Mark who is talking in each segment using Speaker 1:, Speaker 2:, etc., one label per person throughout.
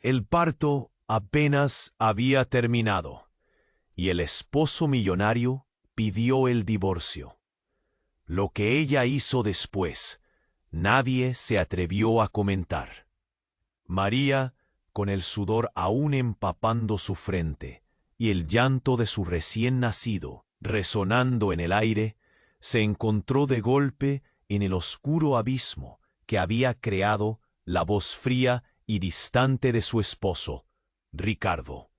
Speaker 1: El parto apenas había terminado, y el esposo millonario pidió el divorcio. Lo que ella hizo después, nadie se atrevió a comentar. María, con el sudor aún empapando su frente y el llanto de su recién nacido resonando en el aire, se encontró de golpe en el oscuro abismo que había creado la voz fría y distante de su esposo, Ricardo.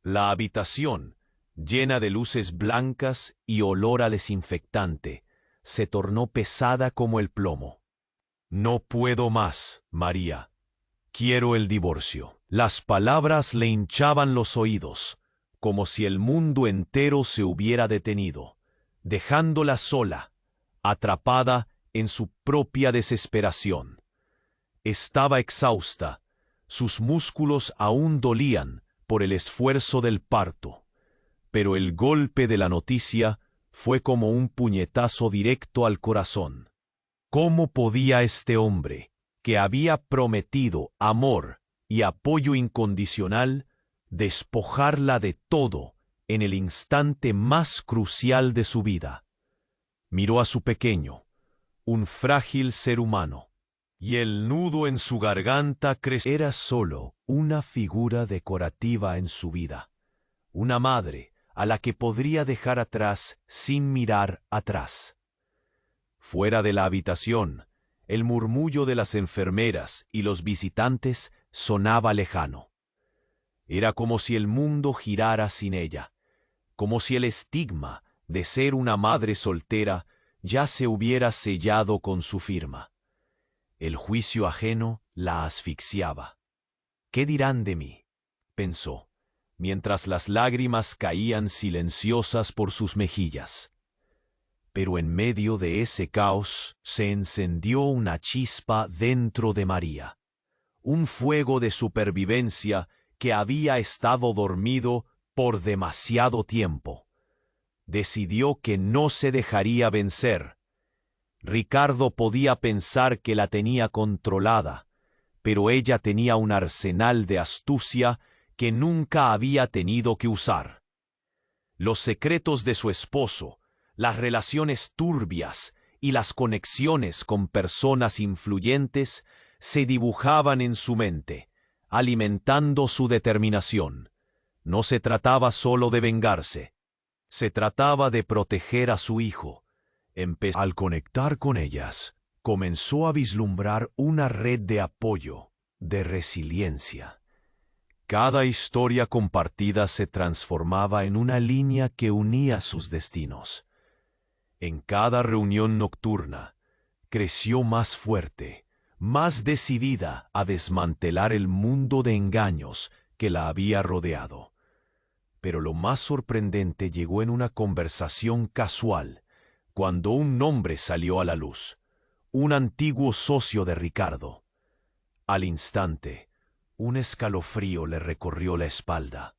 Speaker 1: La habitación, llena de luces blancas y olor a desinfectante, se tornó pesada como el plomo. «No puedo más, María. Quiero el divorcio». Las palabras le hinchaban los oídos, como si el mundo entero se hubiera detenido, dejándola sola, atrapada en su propia desesperación. Estaba exhausta, sus músculos aún dolían por el esfuerzo del parto, pero el golpe de la noticia fue como un puñetazo directo al corazón. ¿Cómo podía este hombre, que había prometido amor y apoyo incondicional, despojarla de todo en el instante más crucial de su vida? Miró a su pequeño, un frágil ser humano, y el nudo en su garganta creció. Era solo una figura decorativa en su vida, una madre a la que podría dejar atrás sin mirar atrás. Fuera de la habitación, el murmullo de las enfermeras y los visitantes sonaba lejano. Era como si el mundo girara sin ella, como si el estigma de ser una madre soltera ya se hubiera sellado con su firma. El juicio ajeno la asfixiaba. «¿Qué dirán de mí?», pensó, mientras las lágrimas caían silenciosas por sus mejillas. Pero en medio de ese caos se encendió una chispa dentro de María, un fuego de supervivencia que había estado dormido por demasiado tiempo. Decidió que no se dejaría vencer. Ricardo podía pensar que la tenía controlada, pero ella tenía un arsenal de astucia que nunca había tenido que usar. Los secretos de su esposo, las relaciones turbias y las conexiones con personas influyentes se dibujaban en su mente, alimentando su determinación. No se trataba solo de vengarse, se trataba de proteger a su hijo. Al conectar con ellas, comenzó a vislumbrar una red de apoyo, de resiliencia. Cada historia compartida se transformaba en una línea que unía sus destinos. En cada reunión nocturna, creció más fuerte, más decidida a desmantelar el mundo de engaños que la había rodeado. Pero lo más sorprendente llegó en una conversación casual, cuando un nombre salió a la luz, un antiguo socio de Ricardo. Al instante, un escalofrío le recorrió la espalda.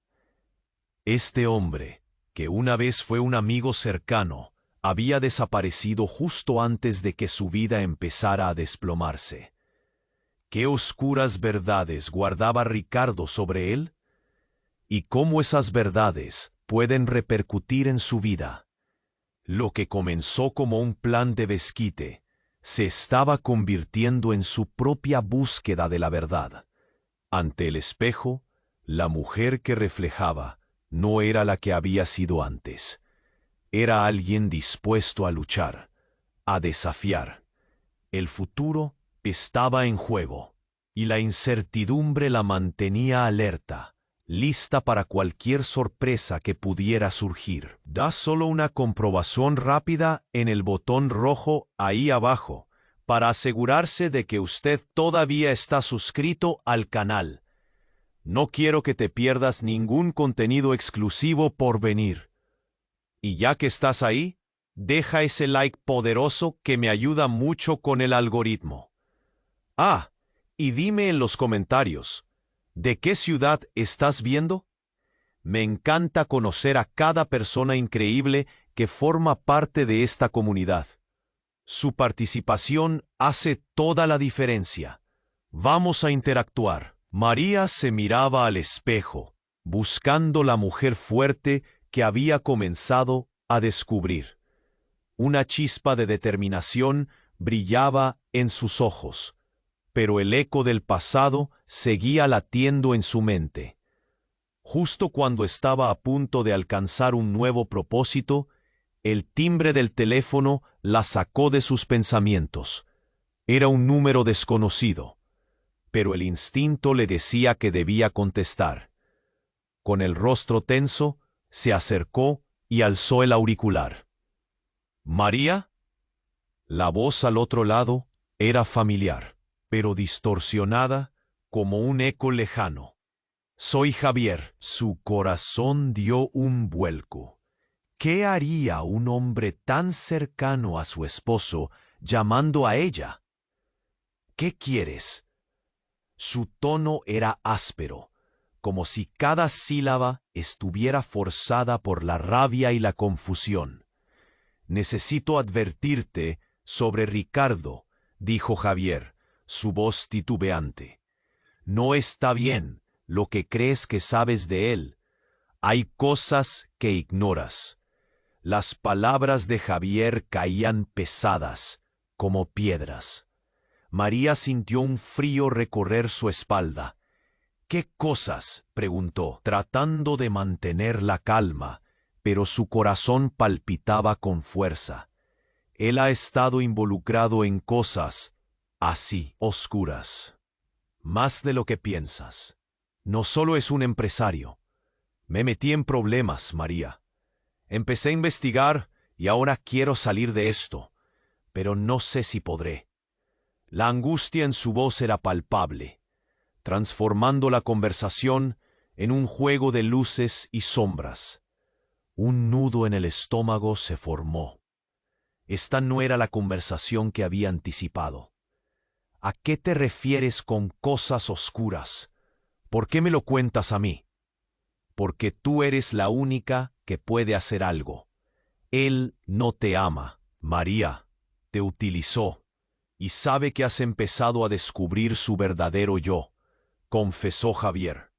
Speaker 1: Este hombre, que una vez fue un amigo cercano, había desaparecido justo antes de que su vida empezara a desplomarse. ¿Qué oscuras verdades guardaba Ricardo sobre él? ¿Y cómo esas verdades pueden repercutir en su vida? Lo que comenzó como un plan de desquite se estaba convirtiendo en su propia búsqueda de la verdad. Ante el espejo, la mujer que reflejaba no era la que había sido antes. Era alguien dispuesto a luchar, a desafiar. El futuro estaba en juego, y la incertidumbre la mantenía alerta, lista para cualquier sorpresa que pudiera surgir. Da solo una comprobación rápida en el botón rojo ahí abajo, para asegurarse de que usted todavía está suscrito al canal. No quiero que te pierdas ningún contenido exclusivo por venir. Y ya que estás ahí, deja ese like poderoso que me ayuda mucho con el algoritmo. Ah, y dime en los comentarios, ¿de qué ciudad estás viendo? Me encanta conocer a cada persona increíble que forma parte de esta comunidad. Su participación hace toda la diferencia. Vamos a interactuar. María se miraba al espejo, buscando la mujer fuerte que había comenzado a descubrir. Una chispa de determinación brillaba en sus ojos, pero el eco del pasado seguía latiendo en su mente. Justo cuando estaba a punto de alcanzar un nuevo propósito, el timbre del teléfono la sacó de sus pensamientos. Era un número desconocido, pero el instinto le decía que debía contestar. Con el rostro tenso, se acercó y alzó el auricular. ¿María? La voz al otro lado era familiar, pero distorsionada como un eco lejano. Soy Javier. Su corazón dio un vuelco. ¿Qué haría un hombre tan cercano a su esposo llamando a ella? ¿Qué quieres? Su tono era áspero, como si cada sílaba estuviera forzada por la rabia y la confusión. Necesito advertirte sobre Ricardo, dijo Javier, su voz titubeante. No está bien lo que crees que sabes de él. Hay cosas que ignoras. Las palabras de Javier caían pesadas, como piedras. María sintió un frío recorrer su espalda. ¿Qué cosas?, preguntó, tratando de mantener la calma, pero su corazón palpitaba con fuerza. Él ha estado involucrado en cosas así oscuras. Más de lo que piensas. No solo es un empresario. Me metí en problemas, María. Empecé a investigar y ahora quiero salir de esto, pero no sé si podré. La angustia en su voz era palpable, transformando la conversación en un juego de luces y sombras. Un nudo en el estómago se formó. Esta no era la conversación que había anticipado. ¿A qué te refieres con cosas oscuras? ¿Por qué me lo cuentas a mí? Porque tú eres la única que puede hacer algo. Él no te ama, María. Te utilizó y sabe que has empezado a descubrir su verdadero yo, confesó Javier.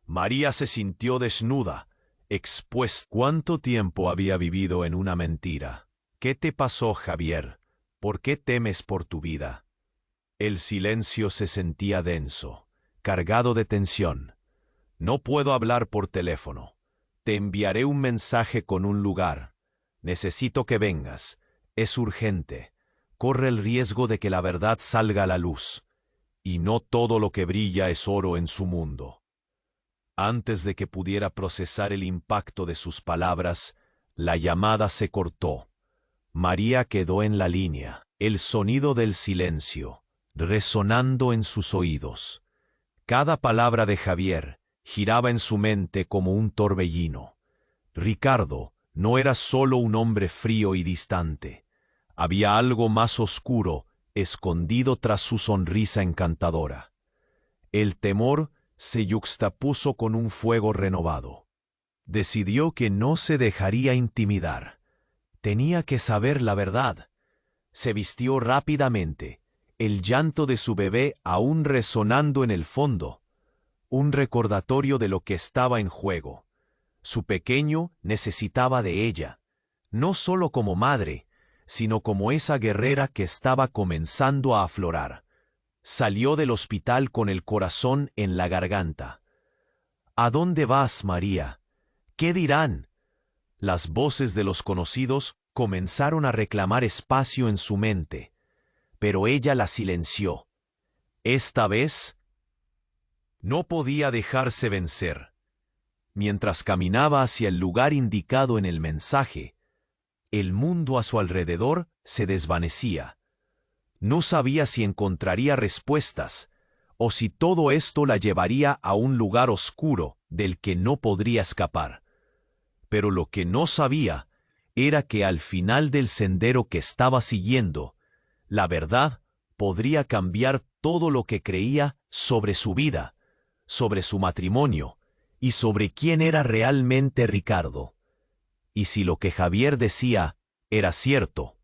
Speaker 1: María se sintió desnuda, expuesta. ¿Cuánto tiempo había vivido en una mentira? ¿Qué te pasó, Javier? ¿Por qué temes por tu vida? El silencio se sentía denso, cargado de tensión. No puedo hablar por teléfono. Te enviaré un mensaje con un lugar. Necesito que vengas. Es urgente. Corre el riesgo de que la verdad salga a la luz. Y no todo lo que brilla es oro en su mundo. Antes de que pudiera procesar el impacto de sus palabras, la llamada se cortó. María quedó en la línea, el sonido del silencio, resonando en sus oídos. Cada palabra de Javier giraba en su mente como un torbellino. Ricardo no era solo un hombre frío y distante. Había algo más oscuro escondido tras su sonrisa encantadora. El temor se yuxtapuso con un fuego renovado. Decidió que no se dejaría intimidar. Tenía que saber la verdad. Se vistió rápidamente, el llanto de su bebé aún resonando en el fondo. Un recordatorio de lo que estaba en juego. Su pequeño necesitaba de ella, no solo como madre, sino como esa guerrera que estaba comenzando a aflorar. Salió del hospital con el corazón en la garganta. ¿A dónde vas, María? ¿Qué dirán? Las voces de los conocidos comenzaron a reclamar espacio en su mente, pero ella la silenció. Esta vez no podía dejarse vencer. Mientras caminaba hacia el lugar indicado en el mensaje, el mundo a su alrededor se desvanecía. No sabía si encontraría respuestas, o si todo esto la llevaría a un lugar oscuro del que no podría escapar. Pero lo que no sabía era que al final del sendero que estaba siguiendo, la verdad podría cambiar todo lo que creía sobre su vida, sobre su matrimonio y sobre quién era realmente Ricardo. Y si lo que Javier decía era cierto,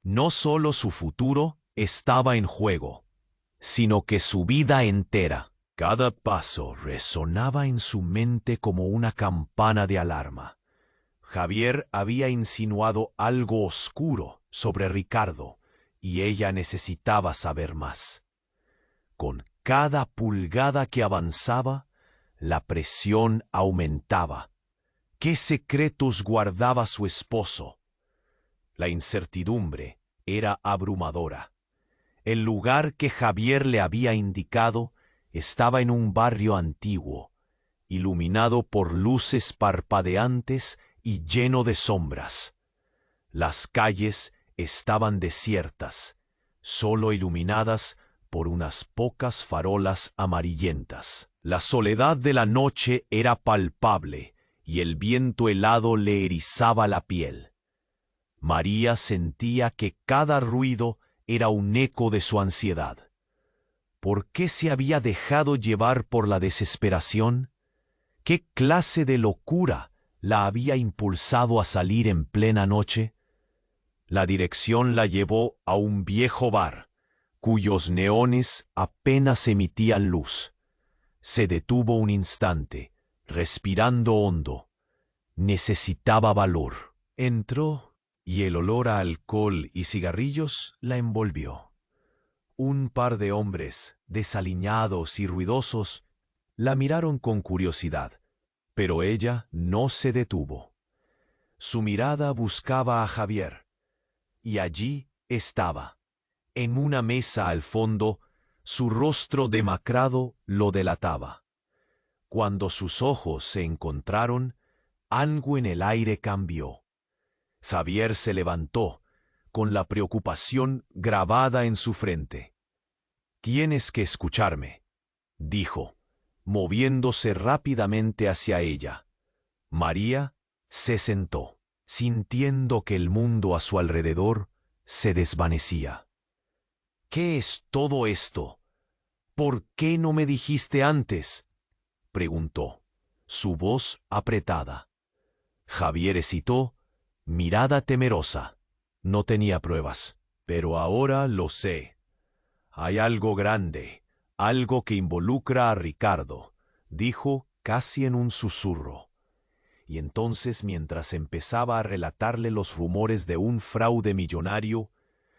Speaker 1: no solo su futuro estaba en juego, sino que su vida entera. Cada paso resonaba en su mente como una campana de alarma. Javier había insinuado algo oscuro sobre Ricardo, y ella necesitaba saber más. Con cada pulgada que avanzaba, la presión aumentaba. ¿Qué secretos guardaba su esposo? La incertidumbre era abrumadora. El lugar que Javier le había indicado estaba en un barrio antiguo, iluminado por luces parpadeantes y lleno de sombras. Las calles estaban desiertas, solo iluminadas por unas pocas farolas amarillentas. La soledad de la noche era palpable y el viento helado le erizaba la piel. María sentía que cada ruido era un eco de su ansiedad. ¿Por qué se había dejado llevar por la desesperación? ¿Qué clase de locura la había impulsado a salir en plena noche? La dirección la llevó a un viejo bar, cuyos neones apenas emitían luz. Se detuvo un instante, respirando hondo. Necesitaba valor. Entró y el olor a alcohol y cigarrillos la envolvió. Un par de hombres, desaliñados y ruidosos, la miraron con curiosidad, pero ella no se detuvo. Su mirada buscaba a Javier, y allí estaba, en una mesa al fondo, su rostro demacrado lo delataba. Cuando sus ojos se encontraron, algo en el aire cambió. Javier se levantó, con la preocupación grabada en su frente. «Tienes que escucharme», dijo, moviéndose rápidamente hacia ella. María se sentó, sintiendo que el mundo a su alrededor se desvanecía. «¿Qué es todo esto? ¿Por qué no me dijiste antes?», preguntó, su voz apretada. Javier hesitó, mirada temerosa. «No tenía pruebas, pero ahora lo sé. Hay algo grande, algo que involucra a Ricardo», dijo casi en un susurro. Y entonces, mientras empezaba a relatarle los rumores de un fraude millonario,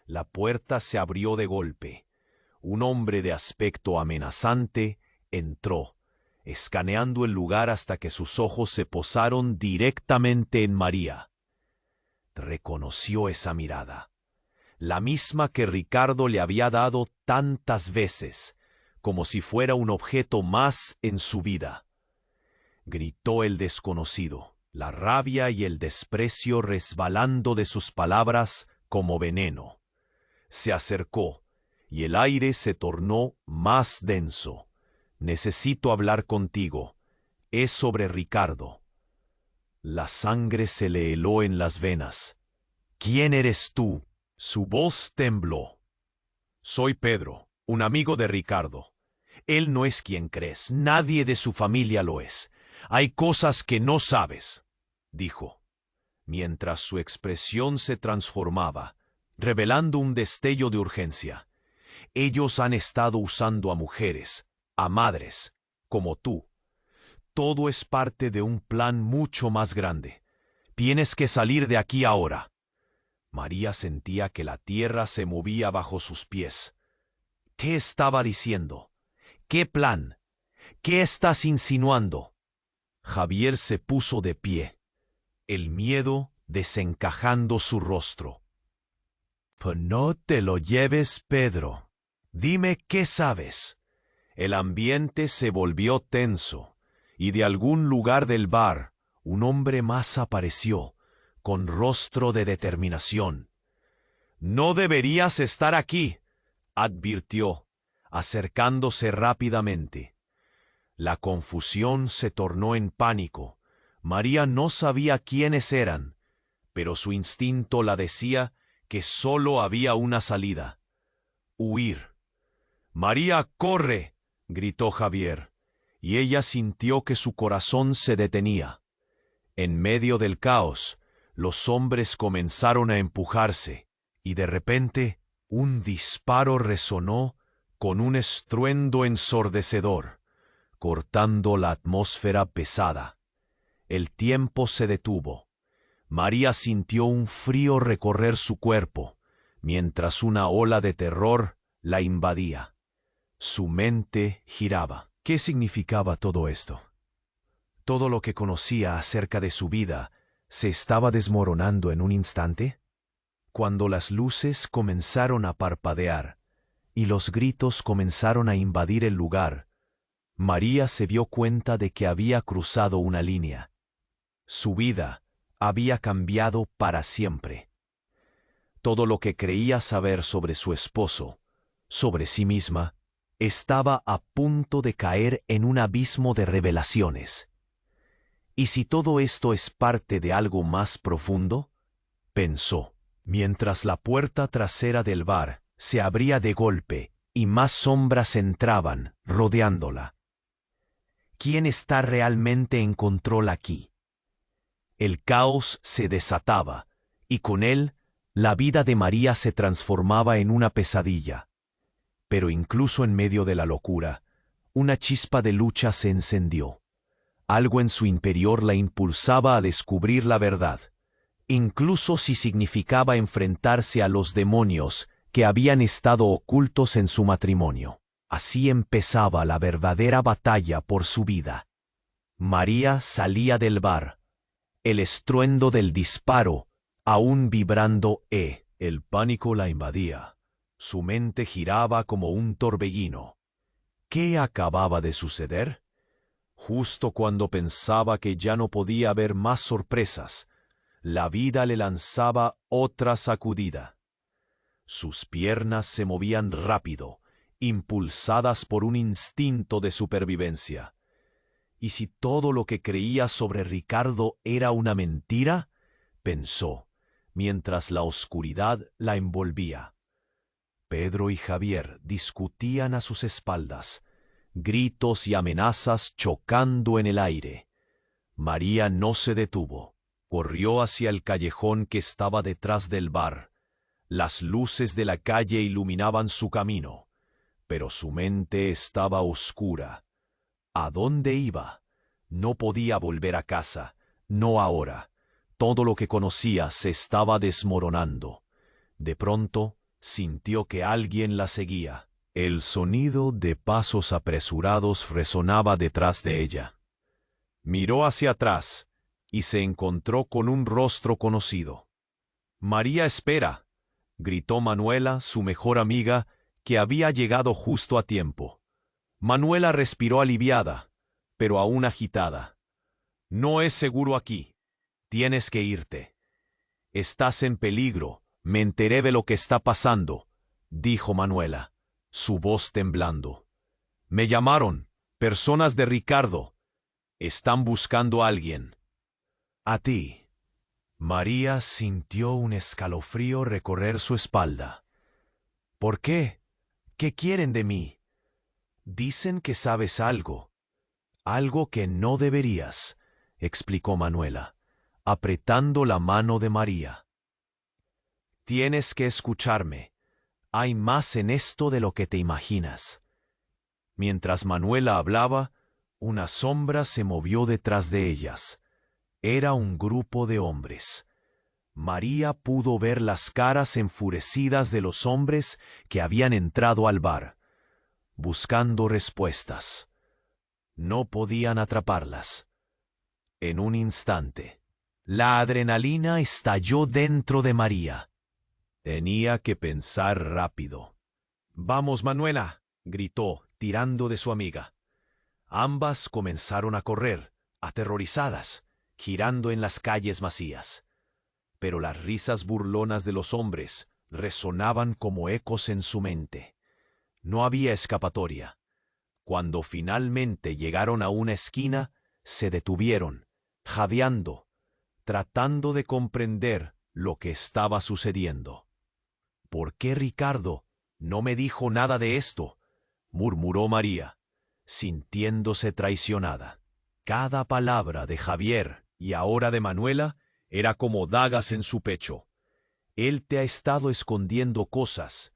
Speaker 1: la puerta se abrió de golpe. Un hombre de aspecto amenazante entró, escaneando el lugar hasta que sus ojos se posaron directamente en María. Reconoció esa mirada, la misma que Ricardo le había dado tantas veces, como si fuera un objeto más en su vida. Gritó el desconocido, la rabia y el desprecio resbalando de sus palabras como veneno. Se acercó, y el aire se tornó más denso. «Necesito hablar contigo. Es sobre Ricardo». La sangre se le heló en las venas. «¿Quién eres tú?». Su voz tembló. «Soy Pedro, un amigo de Ricardo. Él no es quien crees, nadie de su familia lo es. Hay cosas que no sabes», dijo, mientras su expresión se transformaba, revelando un destello de urgencia. «Ellos han estado usando a mujeres, a madres, como tú. Todo es parte de un plan mucho más grande. Tienes que salir de aquí ahora». María sentía que la tierra se movía bajo sus pies. ¿Qué estaba diciendo? ¿Qué plan? ¿Qué estás insinuando? Javier se puso de pie, el miedo desencajando su rostro. «Pues no te lo lleves, Pedro. Dime qué sabes». El ambiente se volvió tenso, y de algún lugar del bar un hombre más apareció, con rostro de determinación. «No deberías estar aquí», advirtió, acercándose rápidamente. La confusión se tornó en pánico. María no sabía quiénes eran, pero su instinto la decía que solo había una salida: huir. «María, corre», gritó Javier, y ella sintió que su corazón se detenía. En medio del caos, los hombres comenzaron a empujarse, y de repente un disparo resonó con un estruendo ensordecedor. cortando la atmósfera pesada. El tiempo se detuvo. María sintió un frío recorrer su cuerpo, mientras una ola de terror la invadía. Su mente giraba. ¿Qué significaba todo esto? ¿Todo lo que conocía acerca de su vida se estaba desmoronando en un instante? Cuando las luces comenzaron a parpadear y los gritos comenzaron a invadir el lugar, María se dio cuenta de que había cruzado una línea. Su vida había cambiado para siempre. Todo lo que creía saber sobre su esposo, sobre sí misma, estaba a punto de caer en un abismo de revelaciones. ¿Y si todo esto es parte de algo más profundo? Pensó, mientras la puerta trasera del bar se abría de golpe y más sombras entraban, rodeándola. ¿Quién está realmente en control aquí? El caos se desataba, y con él, la vida de María se transformaba en una pesadilla. Pero incluso en medio de la locura, una chispa de lucha se encendió. Algo en su interior la impulsaba a descubrir la verdad, incluso si significaba enfrentarse a los demonios que habían estado ocultos en su matrimonio. Así empezaba la verdadera batalla por su vida. María salía del bar, el estruendo del disparo aún vibrando. El pánico la invadía. Su mente giraba como un torbellino. ¿Qué acababa de suceder? Justo cuando pensaba que ya no podía haber más sorpresas, la vida le lanzaba otra sacudida. Sus piernas se movían rápido, impulsadas por un instinto de supervivencia. ¿Y si todo lo que creía sobre Ricardo era una mentira? Pensó, mientras la oscuridad la envolvía. Pedro y Javier discutían a sus espaldas, gritos y amenazas chocando en el aire. María no se detuvo. Corrió hacia el callejón que estaba detrás del bar. Las luces de la calle iluminaban su camino, pero su mente estaba oscura. ¿A dónde iba? No podía volver a casa, no ahora. Todo lo que conocía se estaba desmoronando. De pronto, sintió que alguien la seguía. El sonido de pasos apresurados resonaba detrás de ella. Miró hacia atrás y se encontró con un rostro conocido. «María, espera», gritó Manuela, su mejor amiga, que había llegado justo a tiempo. Manuela respiró aliviada, pero aún agitada. «No es seguro aquí. Tienes que irte. Estás en peligro. Me enteré de lo que está pasando», dijo Manuela, su voz temblando. «Me llamaron, personas de Ricardo. Están buscando a alguien». «¿A ti?» María sintió un escalofrío recorrer su espalda. «¿Por qué? ¿Qué quieren de mí?» «Dicen que sabes algo. Algo que no deberías», explicó Manuela, apretando la mano de María. «Tienes que escucharme. Hay más en esto de lo que te imaginas». Mientras Manuela hablaba, una sombra se movió detrás de ellas. Era un grupo de hombres. María pudo ver las caras enfurecidas de los hombres que habían entrado al bar, buscando respuestas. No podían atraparlas. En un instante, la adrenalina estalló dentro de María. Tenía que pensar rápido. «Vamos, Manuela», gritó, tirando de su amiga. Ambas comenzaron a correr, aterrorizadas, girando en las calles vacías. Pero las risas burlonas de los hombres resonaban como ecos en su mente. No había escapatoria. Cuando finalmente llegaron a una esquina, se detuvieron, jadeando, tratando de comprender lo que estaba sucediendo. «¿Por qué Ricardo no me dijo nada de esto?», murmuró María, sintiéndose traicionada. Cada palabra de Javier y ahora de Manuela era como dagas en su pecho. «Él te ha estado escondiendo cosas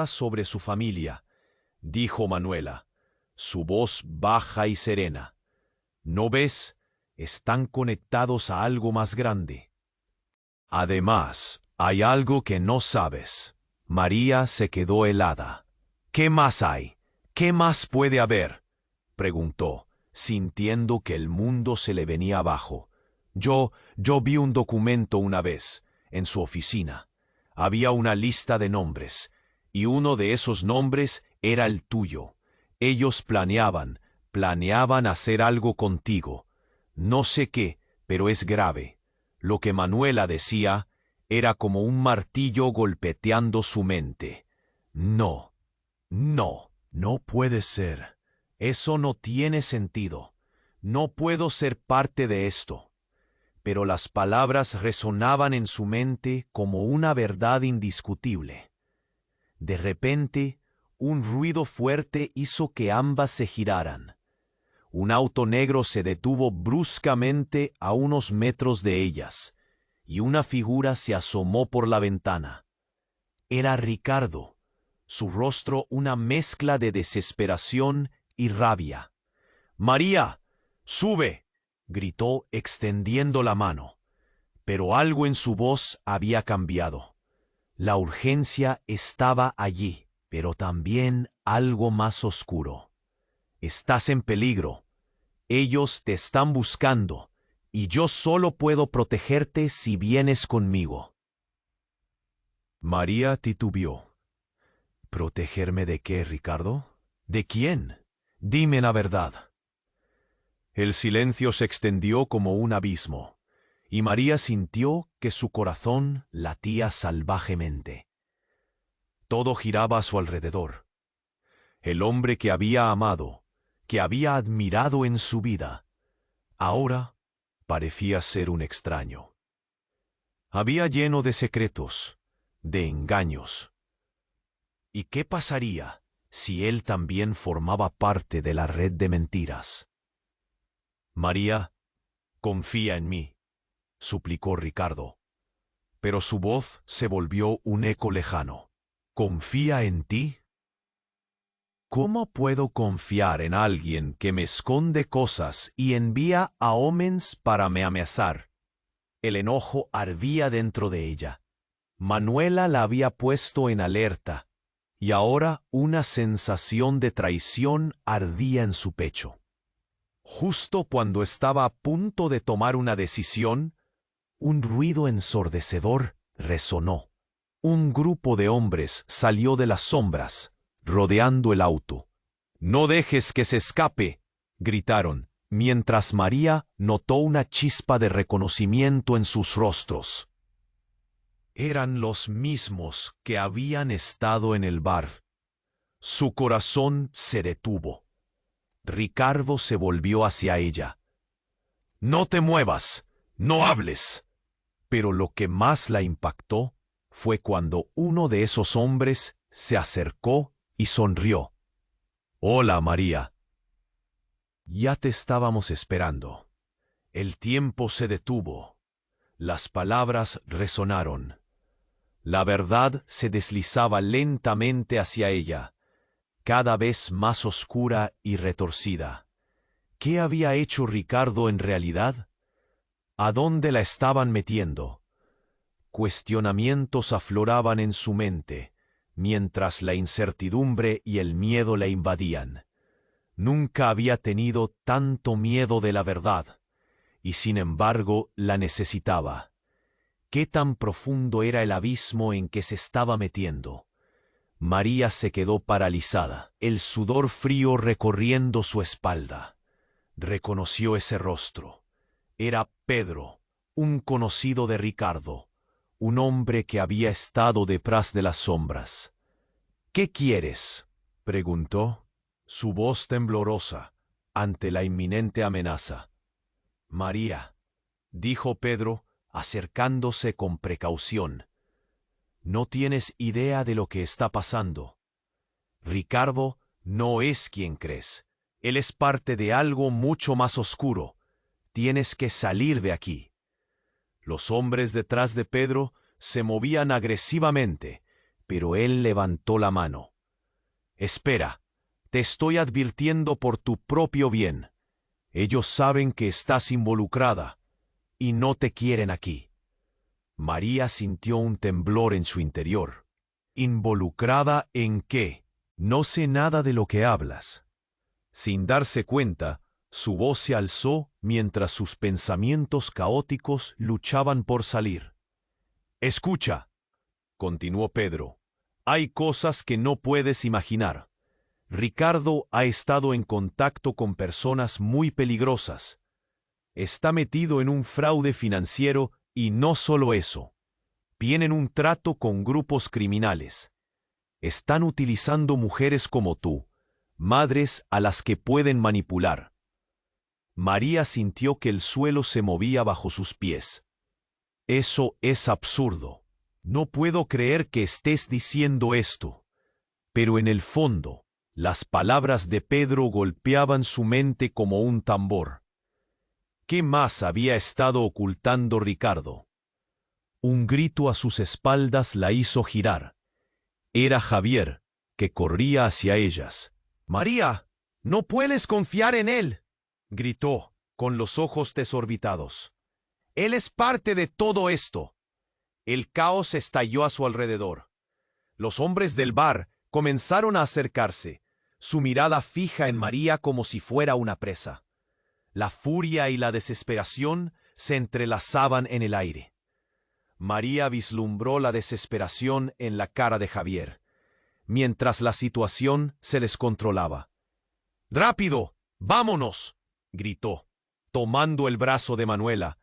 Speaker 1: sobre su familia», dijo Manuela, su voz baja y serena. ¿No ves? Están conectados a algo más grande. Además, hay algo que no sabes. María se quedó helada. ¿Qué más hay? ¿Qué más puede haber?, preguntó, sintiendo que el mundo se le venía abajo. Yo vi un documento una vez, en su oficina. Había una lista de nombres, y uno de esos nombres era el tuyo. Ellos planeaban hacer algo contigo. No sé qué, pero es grave. Lo que Manuela decía era como un martillo golpeteando su mente. No, no puede ser. Eso no tiene sentido. No puedo ser parte de esto. Pero las palabras resonaban en su mente como una verdad indiscutible. De repente, un ruido fuerte hizo que ambas se giraran. Un auto negro se detuvo bruscamente a unos metros de ellas, y una figura se asomó por la ventana. Era Ricardo, su rostro una mezcla de desesperación y rabia. «¡María! ¡Sube!», gritó extendiendo la mano. Pero algo en su voz había cambiado. La urgencia estaba allí, pero también algo más oscuro. «Estás en peligro. Ellos te están buscando, y yo solo puedo protegerte si vienes conmigo». María titubeó. ¿Protegerme de qué, Ricardo? ¿De quién? Dime la verdad. El silencio se extendió como un abismo, y María sintió que su corazón latía salvajemente. Todo giraba a su alrededor. El hombre que había amado, que había admirado en su vida, ahora parecía ser un extraño. Había lleno de secretos, de engaños. ¿Y qué pasaría si él también formaba parte de la red de mentiras? «María, confía en mí», suplicó Ricardo. Pero su voz se volvió un eco lejano. «¿Confía en ti? ¿Cómo puedo confiar en alguien que me esconde cosas y envía a hombres para me amenazar?» El enojo ardía dentro de ella. Manuela la había puesto en alerta, y ahora una sensación de traición ardía en su pecho. Justo cuando estaba a punto de tomar una decisión, un ruido ensordecedor resonó. Un grupo de hombres salió de las sombras, rodeando el auto. «¡No dejes que se escape!», gritaron, mientras María notó una chispa de reconocimiento en sus rostros. Eran los mismos que habían estado en el bar. Su corazón se detuvo. Ricardo se volvió hacia ella. «No te muevas, no hables». Pero lo que más la impactó fue cuando uno de esos hombres se acercó y sonrió. «Hola, María. Ya te estábamos esperando». El tiempo se detuvo. Las palabras resonaron. La verdad se deslizaba lentamente hacia ella, cada vez más oscura y retorcida. ¿Qué había hecho Ricardo en realidad? ¿A dónde la estaban metiendo? Cuestionamientos afloraban en su mente, mientras la incertidumbre y el miedo la invadían. Nunca había tenido tanto miedo de la verdad, y sin embargo la necesitaba. ¿Qué tan profundo era el abismo en que se estaba metiendo? María se quedó paralizada, el sudor frío recorriendo su espalda. Reconoció ese rostro. Era Pedro, un conocido de Ricardo, un hombre que había estado detrás de las sombras. «¿Qué quieres?», preguntó, su voz temblorosa ante la inminente amenaza. «María», dijo Pedro, acercándose con precaución. «No tienes idea de lo que está pasando. Ricardo no es quien crees. Él es parte de algo mucho más oscuro. Tienes que salir de aquí». Los hombres detrás de Pedro se movían agresivamente, pero él levantó la mano. «Espera, te estoy advirtiendo por tu propio bien. Ellos saben que estás involucrada y no te quieren aquí. María sintió un temblor en su interior. ¿Involucrada en qué? No sé nada de lo que hablas. Sin darse cuenta, su voz se alzó mientras sus pensamientos caóticos luchaban por salir. «Escucha», continuó Pedro, «hay cosas que no puedes imaginar. Ricardo ha estado en contacto con personas muy peligrosas. Está metido en un fraude financiero y no solo eso. Tienen un trato con grupos criminales. Están utilizando mujeres como tú, madres a las que pueden manipular». María sintió que el suelo se movía bajo sus pies. «Eso es absurdo. No puedo creer que estés diciendo esto». Pero en el fondo, las palabras de Pedro golpeaban su mente como un tambor. ¿Qué más había estado ocultando Ricardo? Un grito a sus espaldas la hizo girar. Era Javier, que corría hacia ellas. «María, no puedes confiar en él», gritó, con los ojos desorbitados. «Él es parte de todo esto». El caos estalló a su alrededor. Los hombres del bar comenzaron a acercarse, su mirada fija en María como si fuera una presa. La furia y la desesperación se entrelazaban en el aire. María vislumbró la desesperación en la cara de Javier, mientras la situación se descontrolaba. «¡Rápido! ¡Vámonos!», gritó, tomando el brazo de Manuela,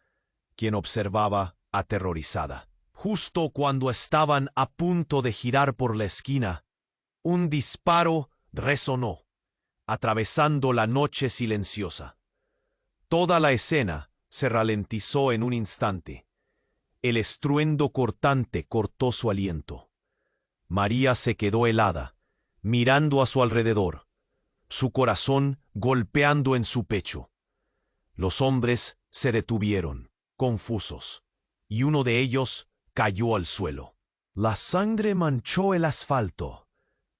Speaker 1: quien observaba aterrorizada. Justo cuando estaban a punto de girar por la esquina, un disparo resonó, atravesando la noche silenciosa. Toda la escena se ralentizó en un instante. El estruendo cortante cortó su aliento. María se quedó helada, mirando a su alrededor, su corazón golpeando en su pecho. Los hombres se detuvieron, confusos, y uno de ellos cayó al suelo. La sangre manchó el asfalto.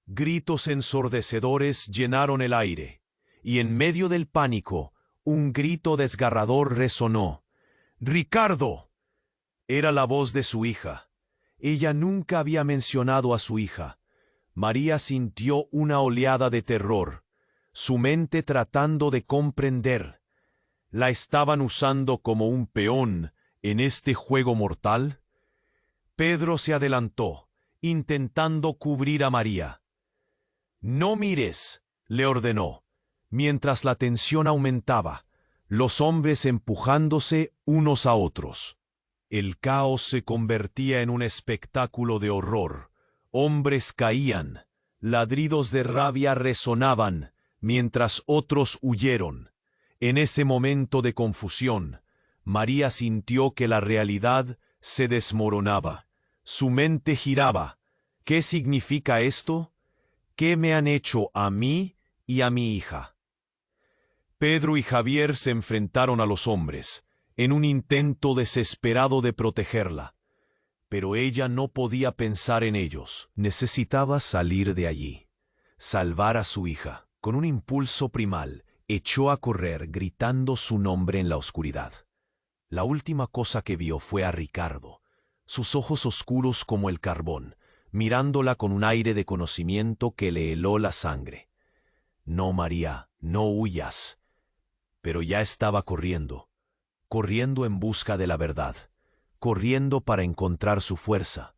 Speaker 1: Gritos ensordecedores llenaron el aire, y en medio del pánico, un grito desgarrador resonó. «¡Ricardo!». Era la voz de su hija. Ella nunca había mencionado a su hija. María sintió una oleada de terror, su mente tratando de comprender. ¿La estaban usando como un peón en este juego mortal? Pedro se adelantó, intentando cubrir a María. «No mires», le ordenó, mientras la tensión aumentaba, los hombres empujándose unos a otros. El caos se convertía en un espectáculo de horror. Hombres caían, ladridos de rabia resonaban, mientras otros huyeron. En ese momento de confusión, María sintió que la realidad se desmoronaba. Su mente giraba. ¿Qué significa esto? ¿Qué me han hecho a mí y a mi hija? Pedro y Javier se enfrentaron a los hombres, en un intento desesperado de protegerla. Pero ella no podía pensar en ellos. Necesitaba salir de allí, salvar a su hija. Con un impulso primal, echó a correr gritando su nombre en la oscuridad. La última cosa que vio fue a Ricardo, sus ojos oscuros como el carbón, mirándola con un aire de conocimiento que le heló la sangre. «No, María, no huyas». Pero ya estaba corriendo en busca de la verdad, corriendo para encontrar su fuerza.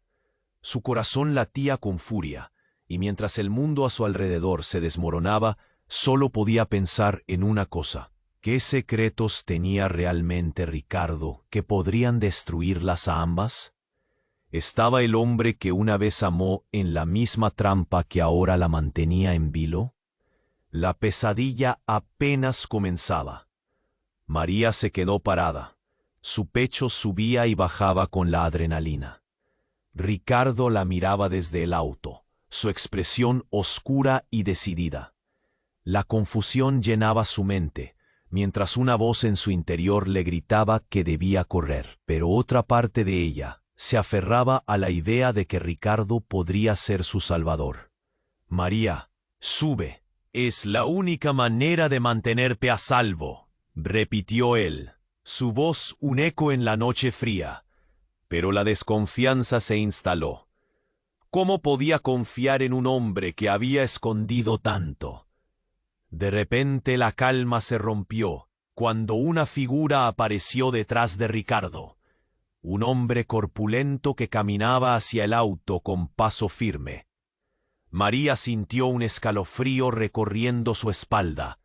Speaker 1: Su corazón latía con furia, y mientras el mundo a su alrededor se desmoronaba, solo podía pensar en una cosa: ¿qué secretos tenía realmente Ricardo que podrían destruirlas a ambas? ¿Estaba el hombre que una vez amó en la misma trampa que ahora la mantenía en vilo? La pesadilla apenas comenzaba. María se quedó parada. Su pecho subía y bajaba con la adrenalina. Ricardo la miraba desde el auto, su expresión oscura y decidida. La confusión llenaba su mente, mientras una voz en su interior le gritaba que debía correr, pero otra parte de ella se aferraba a la idea de que Ricardo podría ser su salvador. «María, sube», Es la única manera de mantenerte a salvo, repitió él, su voz un eco en la noche fría. Pero la desconfianza se instaló. ¿Cómo podía confiar en un hombre que había escondido tanto? De repente la calma se rompió cuando una figura apareció detrás de Ricardo. Un hombre corpulento que caminaba hacia el auto con paso firme. María sintió un escalofrío recorriendo su espalda.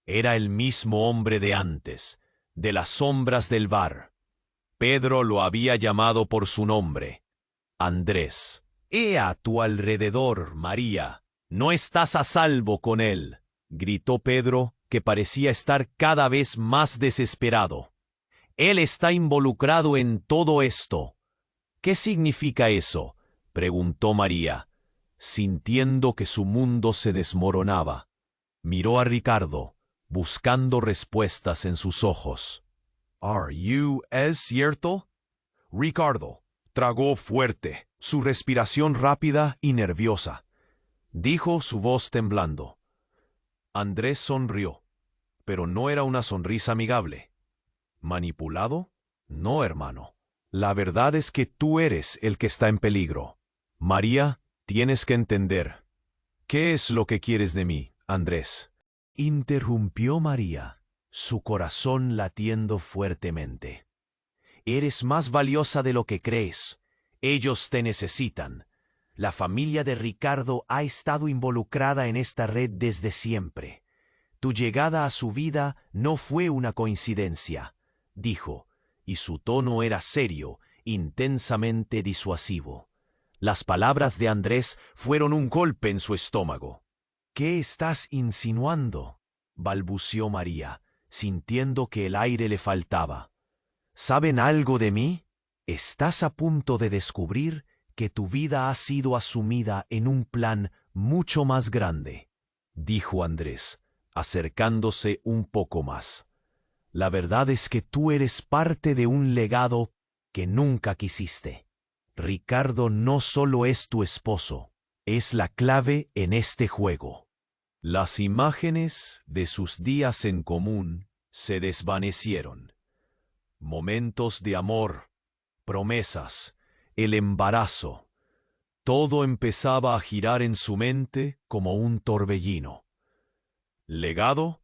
Speaker 1: Era el mismo hombre de antes, de las sombras del bar. Pedro lo había llamado por su nombre, Andrés. «He a tu alrededor, María. No estás a salvo con él», gritó Pedro, que parecía estar cada vez más desesperado. «Él está involucrado en todo esto». «¿Qué significa eso?», preguntó María, sintiendo que su mundo se desmoronaba. Miró a Ricardo, buscando respuestas en sus ojos. ¿Es cierto? Ricardo tragó fuerte, su respiración rápida y nerviosa. Dijo su voz temblando. Andrés sonrió, pero no era una sonrisa amigable. ¿Manipulado? No, hermano. La verdad es que tú eres el que está en peligro. María, tienes que entender. ¿Qué es lo que quieres de mí, Andrés?, interrumpió María, su corazón latiendo fuertemente. Eres más valiosa de lo que crees. Ellos te necesitan. La familia de Ricardo ha estado involucrada en esta red desde siempre. Tu llegada a su vida no fue una coincidencia, dijo, y su tono era serio, intensamente disuasivo. Las palabras de Andrés fueron un golpe en su estómago. «¿Qué estás insinuando?», balbució María, sintiendo que el aire le faltaba. «¿Saben algo de mí? Estás a punto de descubrir que tu vida ha sido asumida en un plan mucho más grande», dijo Andrés, acercándose un poco más. «La verdad es que tú eres parte de un legado que nunca quisiste. Ricardo no solo es tu esposo, es la clave en este juego». Las imágenes de sus días en común se desvanecieron. Momentos de amor, promesas, el embarazo. Todo empezaba a girar en su mente como un torbellino. «¿Legado?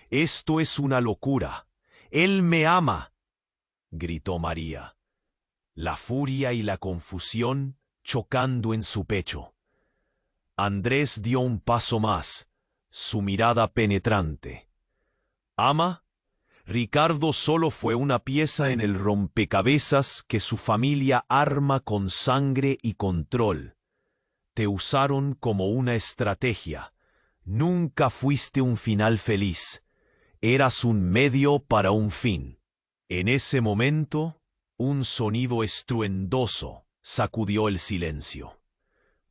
Speaker 1: Esto es una locura. Él me ama», gritó María, la furia y la confusión chocando en su pecho. Andrés dio un paso más, su mirada penetrante. «¿Ama? Ricardo solo fue una pieza en el rompecabezas que su familia arma con sangre y control. Te usaron como una estrategia. Nunca fuiste un final feliz. Eras un medio para un fin». En ese momento, un sonido estruendoso sacudió el silencio.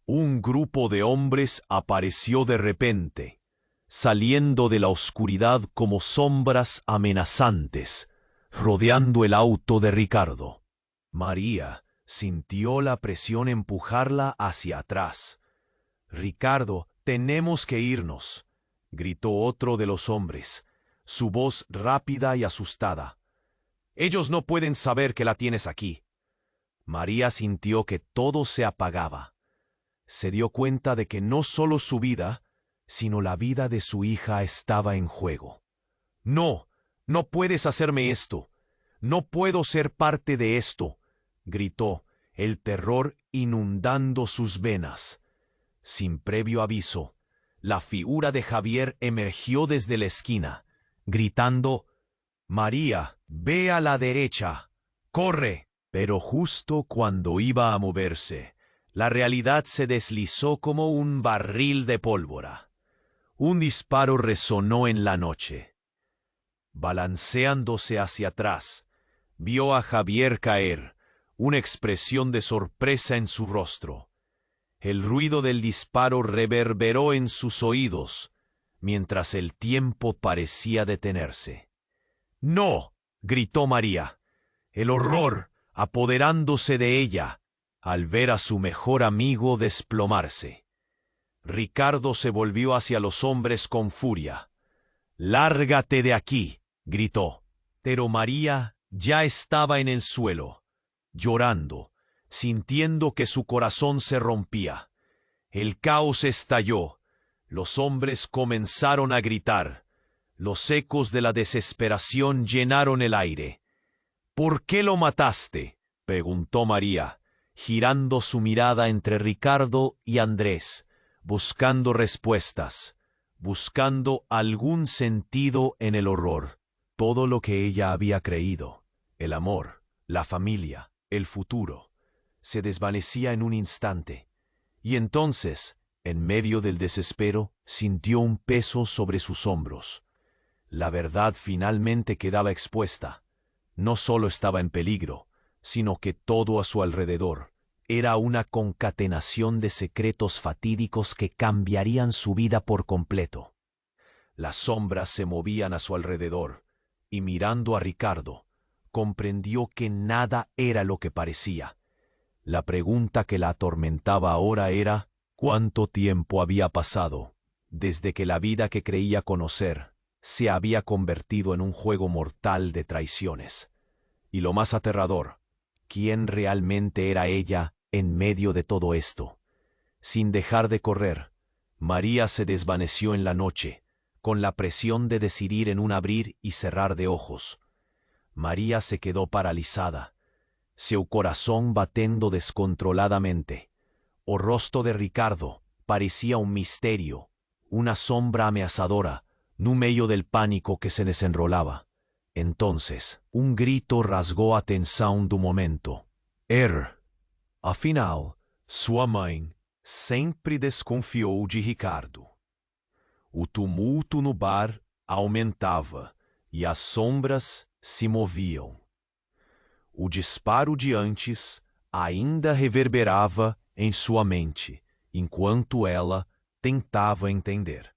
Speaker 1: Un grupo de hombres apareció de repente, saliendo de la oscuridad como sombras amenazantes, rodeando el auto de Ricardo. María sintió la presión empujarla hacia atrás. «Ricardo, tenemos que irnos», gritó otro de los hombres, su voz rápida y asustada. «Ellos no pueden saber que la tienes aquí». María sintió que todo se apagaba. Se dio cuenta de que no solo su vida, sino la vida de su hija estaba en juego. «No, no puedes hacerme esto. No puedo ser parte de esto», gritó, el terror inundando sus venas. Sin previo aviso, la figura de Javier emergió desde la esquina, gritando: «María, ve a la derecha, corre». Pero justo cuando iba a moverse, la realidad se deslizó como un barril de pólvora. Un disparo resonó en la noche. Balanceándose hacia atrás, vio a Javier caer, una expresión de sorpresa en su rostro. El ruido del disparo reverberó en sus oídos, mientras el tiempo parecía detenerse. «¡No!», gritó María, el horror apoderándose de ella al ver a su mejor amigo desplomarse. Ricardo se volvió hacia los hombres con furia. «¡Lárgate de aquí!», gritó. Pero María ya estaba en el suelo, llorando, sintiendo que su corazón se rompía. El caos estalló. Los hombres comenzaron a gritar. Los ecos de la desesperación llenaron el aire. «¿Por qué lo mataste?», preguntó María, girando su mirada entre Ricardo y Andrés, buscando respuestas, buscando algún sentido en el horror. Todo lo que ella había creído, el amor, la familia, el futuro, se desvanecía en un instante. Y entonces, en medio del desespero, sintió un peso sobre sus hombros. La verdad finalmente quedaba expuesta. No solo estaba en peligro, sino que todo a su alrededor era una concatenación de secretos fatídicos que cambiarían su vida por completo. Las sombras se movían a su alrededor, y mirando a Ricardo, comprendió que nada era lo que parecía. La pregunta que la atormentaba ahora era: ¿cuánto tiempo había pasado desde que la vida que creía conocer se había convertido en un juego mortal de traiciones? Y lo más aterrador, ¿quién realmente era ella en medio de todo esto? Sin dejar de correr, María se desvaneció en la noche, con la presión de decidir en un abrir y cerrar de ojos. María se quedó paralizada, seu corazón batendo descontroladamente. O rostro de Ricardo parecía un misterio, una sombra ameazadora, no medio del pánico que se desenrolaba. Entonces, um grito rasgou a tensão do momento. Afinal, sua mãe sempre desconfiou de Ricardo. O tumulto no bar aumentava e as sombras se moviam. O disparo de antes ainda reverberava em sua mente, enquanto ela tentava entender.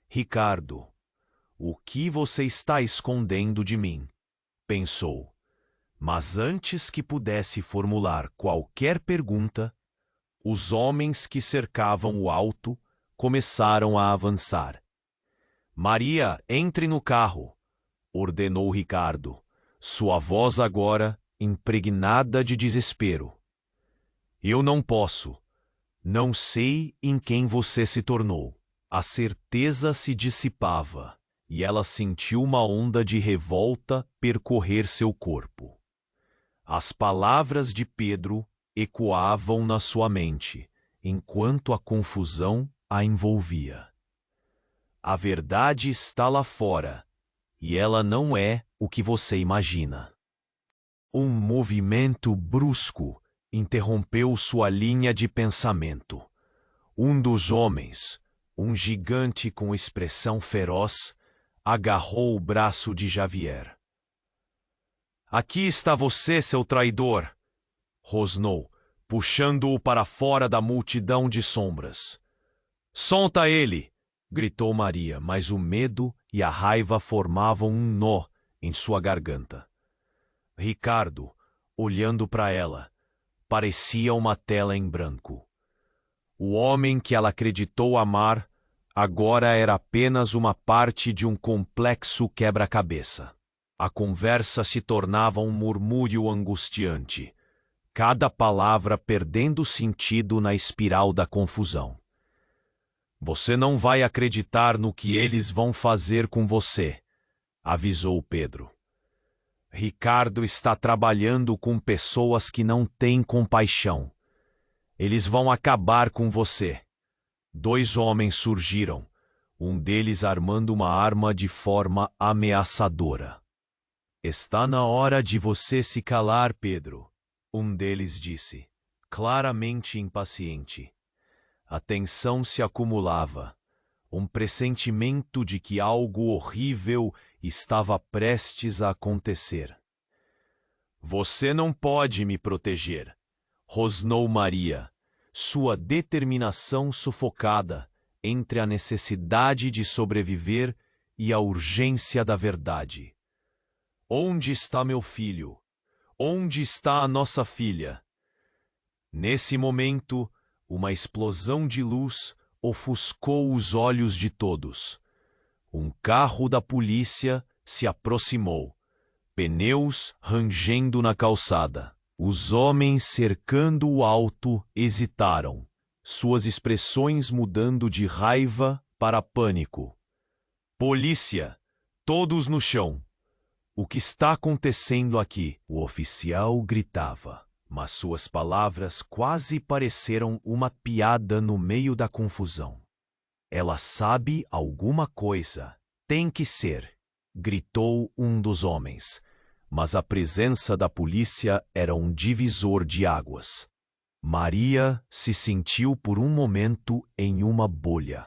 Speaker 1: «Ricardo, o que você está escondendo de mim?», pensou. Mas antes que pudesse formular qualquer pergunta, os homens que cercavam o alto começaram a avançar. «Maria, entre no carro», ordenou Ricardo, sua voz agora impregnada de desespero. «Eu não posso. Não sei em quem você se tornou». A certeza se dissipava, e ela sentiu uma onda de revolta percorrer seu corpo. As palavras de Pedro ecoavam na sua mente, enquanto a confusão a envolvia. A verdade está lá fora, e ela não é o que você imagina. Um movimento brusco interrompeu sua linha de pensamento. Um dos homens, um gigante com expressão feroz, agarrou o braço de Javier. «Aqui está você, seu traidor!», rosnou, puxando-o para fora da multidão de sombras. «Solta ele!», gritou Maria, mas o medo e a raiva formavam um nó em sua garganta. Ricardo, olhando para ela, parecia uma tela em branco. O homem que ela acreditou amar agora era apenas uma parte de um complexo quebra-cabeça. A conversa se tornava um murmúrio angustiante, cada palavra perdendo sentido na espiral da confusão. «Você não vai acreditar no que eles vão fazer com você», avisou Pedro. «Ricardo está trabalhando com pessoas que não têm compaixão. Eles vão acabar com você». Dois homens surgiram, um deles armando uma arma de forma ameaçadora. «Está na hora de você se calar, Pedro», um deles disse, claramente impaciente. A tensão se acumulava, um pressentimento de que algo horrível estava prestes a acontecer. «Você não pode me proteger», rosnou Maria, sua determinação sufocada entre a necessidade de sobreviver e a urgência da verdade. «Onde está meu filho? Onde está a nossa filha?» Nesse momento, uma explosão de luz ofuscou os olhos de todos. Um carro da polícia se aproximou, pneus rangendo na calçada. Os homens cercando o auto hesitaram, suas expressões mudando de raiva para pânico. Polícia! Todos no chão! O que está acontecendo aqui? O oficial gritava, mas suas palavras quase pareceram uma piada no meio da confusão. Ela sabe alguma coisa. Tem que ser, gritou um dos homens. Mas a presença da polícia era um divisor de águas. Maria se sentiu por um momento em uma bolha.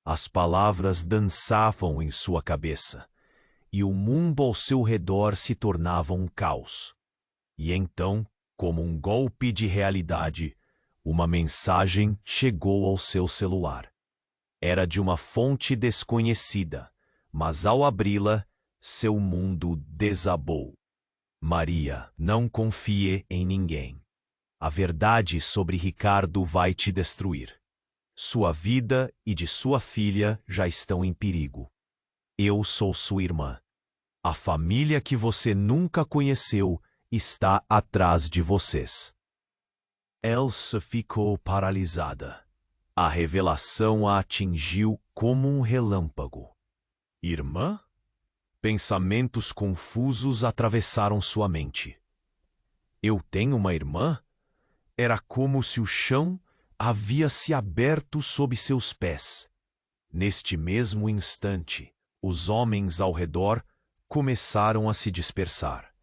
Speaker 1: As palavras dançavam em sua cabeça, e o mundo ao seu redor se tornava um caos. E então, como um golpe de realidade, uma mensagem chegou ao seu celular. Era de uma fonte desconhecida, mas ao abri-la, seu mundo desabou. Maria, não confie em ninguém. A verdade sobre Ricardo vai te destruir. Sua vida e de sua filha já estão em perigo. Eu sou sua irmã. A família que você nunca conheceu está atrás de vocês. Elsa ficou paralisada. A revelação a atingiu como um relâmpago. Irmã? Pensamentos confusos atravessaram sua mente. Eu tenho uma irmã? Era como se o chão havia se aberto sob seus pés. Neste mesmo instante, os homens ao redor começaram a se dispersar.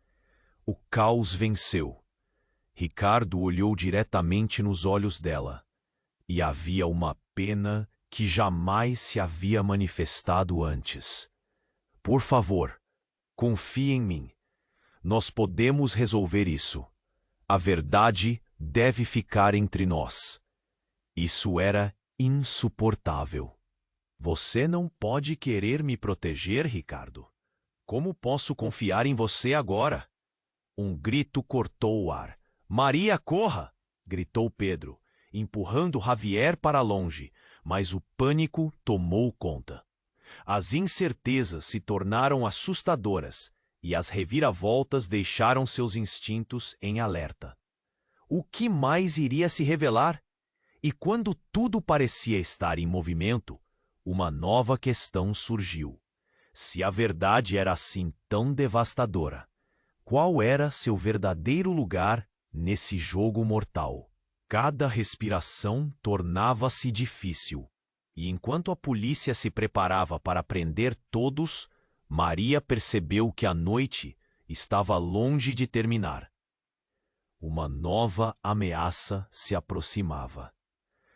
Speaker 1: O caos venceu. Ricardo olhou diretamente nos olhos dela, e havia uma pena que jamais se havia manifestado antes. Por favor, confie em mim. Nós podemos resolver isso. A verdade deve ficar entre nós. Isso era insuportável. Você não pode querer me proteger, Ricardo. Como posso confiar em você agora? Um grito cortou o ar. Maria, corra! Gritou Pedro, empurrando Javier para longe, mas o pânico tomou conta. As incertezas se tornaram assustadoras e as reviravoltas deixaram seus instintos em alerta. O que mais iria se revelar? E quando tudo parecia estar em movimento, uma nova questão surgiu. Se a verdade era assim tão devastadora, qual era seu verdadeiro lugar nesse jogo mortal? Cada respiração tornava-se difícil. E enquanto a polícia se preparava para prender todos, Maria percebeu que a noite estava longe de terminar. Uma nova ameaça se aproximava.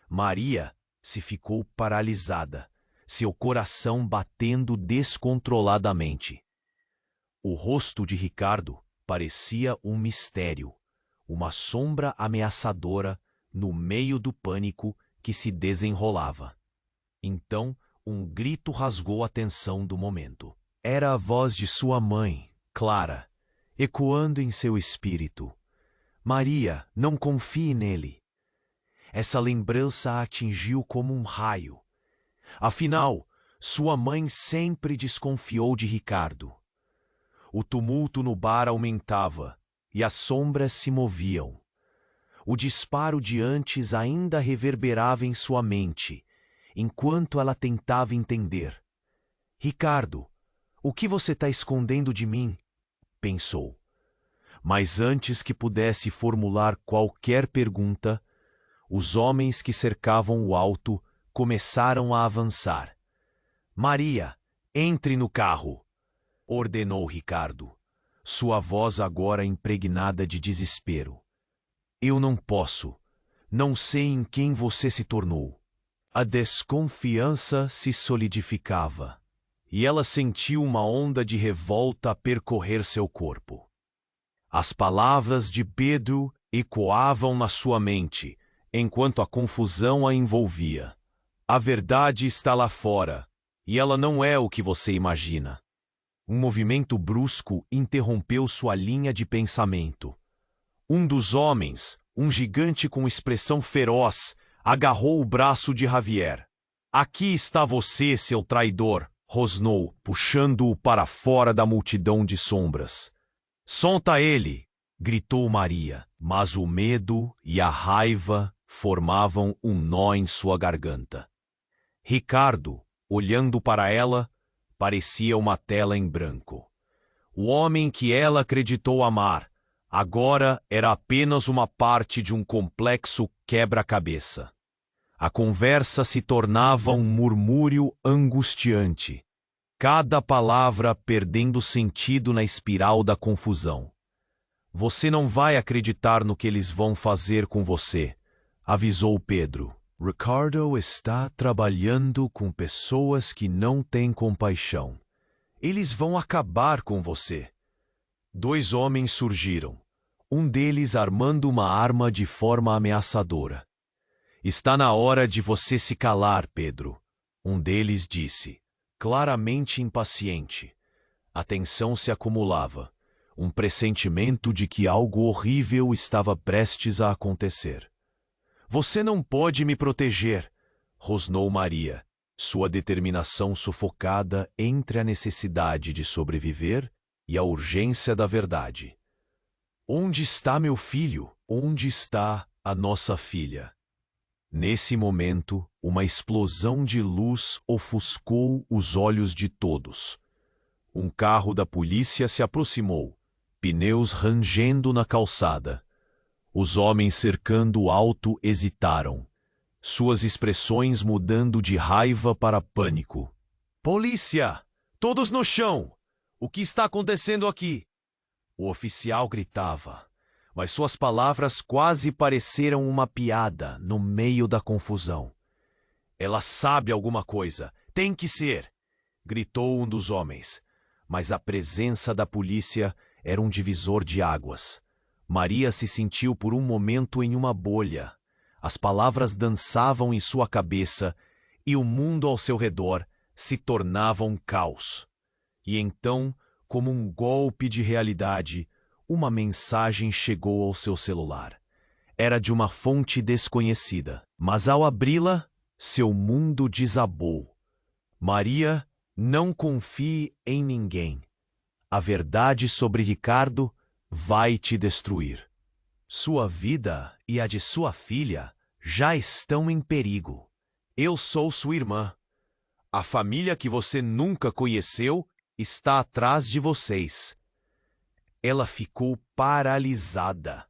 Speaker 1: Maria se ficou paralisada, seu coração batendo descontroladamente. O rosto de Ricardo parecia um mistério, uma sombra ameaçadora no meio do pânico que se desenrolava. Então, um grito rasgou a tensão do momento. Era a voz de sua mãe, Clara, ecoando em seu espírito. Maria, não confie nele. Essa lembrança a atingiu como um raio. Afinal, sua mãe sempre desconfiou de Ricardo. O tumulto no bar aumentava e as sombras se moviam. O disparo de antes ainda reverberava em sua mente, enquanto ela tentava entender. Ricardo, o que você está escondendo de mim? Pensou. Mas antes que pudesse formular qualquer pergunta, os homens que cercavam o auto começaram a avançar. Maria, entre no carro, ordenou Ricardo, sua voz agora impregnada de desespero. Eu não posso. Não sei em quem você se tornou. A desconfiança se solidificava, e ela sentiu uma onda de revolta percorrer seu corpo. As palavras de Pedro ecoavam na sua mente, enquanto a confusão a envolvia. A verdade está lá fora, e ela não é o que você imagina. Um movimento brusco interrompeu sua linha de pensamento. Um dos homens, um gigante com expressão feroz, agarrou o braço de Javier. Aqui está você, seu traidor, rosnou, puxando-o para fora da multidão de sombras. Solta ele! Gritou Maria, mas o medo e a raiva formavam um nó em sua garganta. Ricardo, olhando para ela, parecia uma tela em branco. O homem que ela acreditou amar, agora era apenas uma parte de um complexo quebra-cabeça. A conversa se tornava um murmúrio angustiante, cada palavra perdendo sentido na espiral da confusão. Você não vai acreditar no que eles vão fazer com você, avisou Pedro. Ricardo está trabalhando com pessoas que não têm compaixão. Eles vão acabar com você. Dois homens surgiram, um deles armando uma arma de forma ameaçadora. Está na hora de você se calar, Pedro, um deles disse, claramente impaciente. A tensão se acumulava, um pressentimento de que algo horrível estava prestes a acontecer. Você não pode me proteger, rosnou Maria, sua determinação sufocada entre a necessidade de sobreviver e a urgência da verdade. Onde está meu filho? Onde está a nossa filha? Nesse momento, uma explosão de luz ofuscou os olhos de todos. Um carro da polícia se aproximou, pneus rangendo na calçada. Os homens cercando o auto hesitaram, suas expressões mudando de raiva para pânico. Polícia! Todos no chão! O que está acontecendo aqui? O oficial gritava, mas suas palavras quase pareceram uma piada no meio da confusão. Ela sabe alguma coisa, tem que ser! Gritou um dos homens, mas a presença da polícia era um divisor de águas. Maria se sentiu por um momento em uma bolha. As palavras dançavam em sua cabeça e o mundo ao seu redor se tornava um caos. E então, como um golpe de realidade, uma mensagem chegou ao seu celular. Era de uma fonte desconhecida, mas ao abri-la, seu mundo desabou. Maria, não confie em ninguém. A verdade sobre Ricardo vai te destruir. Sua vida e a de sua filha já estão em perigo. Eu sou sua irmã. A família que você nunca conheceu está atrás de vocês. Ela ficou paralisada.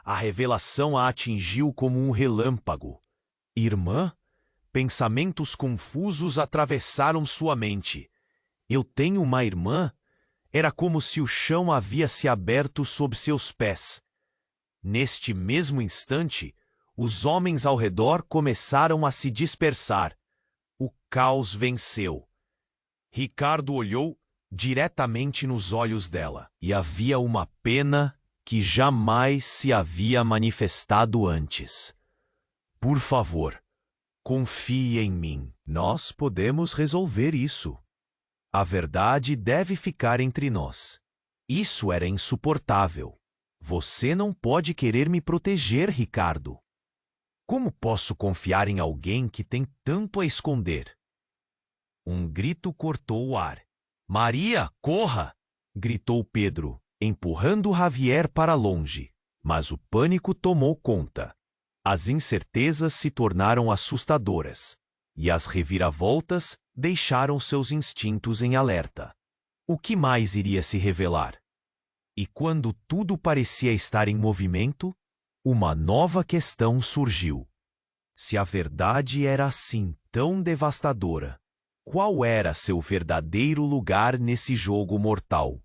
Speaker 1: A revelação a atingiu como um relâmpago. Irmã? Pensamentos confusos atravessaram sua mente. Eu tenho uma irmã? Era como se o chão havia se aberto sob seus pés. Neste mesmo instante, os homens ao redor começaram a se dispersar. O caos venceu. Ricardo olhou diretamente nos olhos dela, e havia uma pena que jamais se havia manifestado antes. Por favor, confie em mim. Nós podemos resolver isso. A verdade deve ficar entre nós. Isso era insuportável. Você não pode querer me proteger, Ricardo. Como posso confiar em alguém que tem tanto a esconder? Um grito cortou o ar. Maria, corra! Gritou Pedro, empurrando Javier para longe. Mas o pânico tomou conta. As incertezas se tornaram assustadoras, e as reviravoltas deixaram seus instintos em alerta. O que mais iria se revelar? E quando tudo parecia estar em movimento, uma nova questão surgiu. Se a verdade era assim tão devastadora, qual era seu verdadeiro lugar nesse jogo mortal?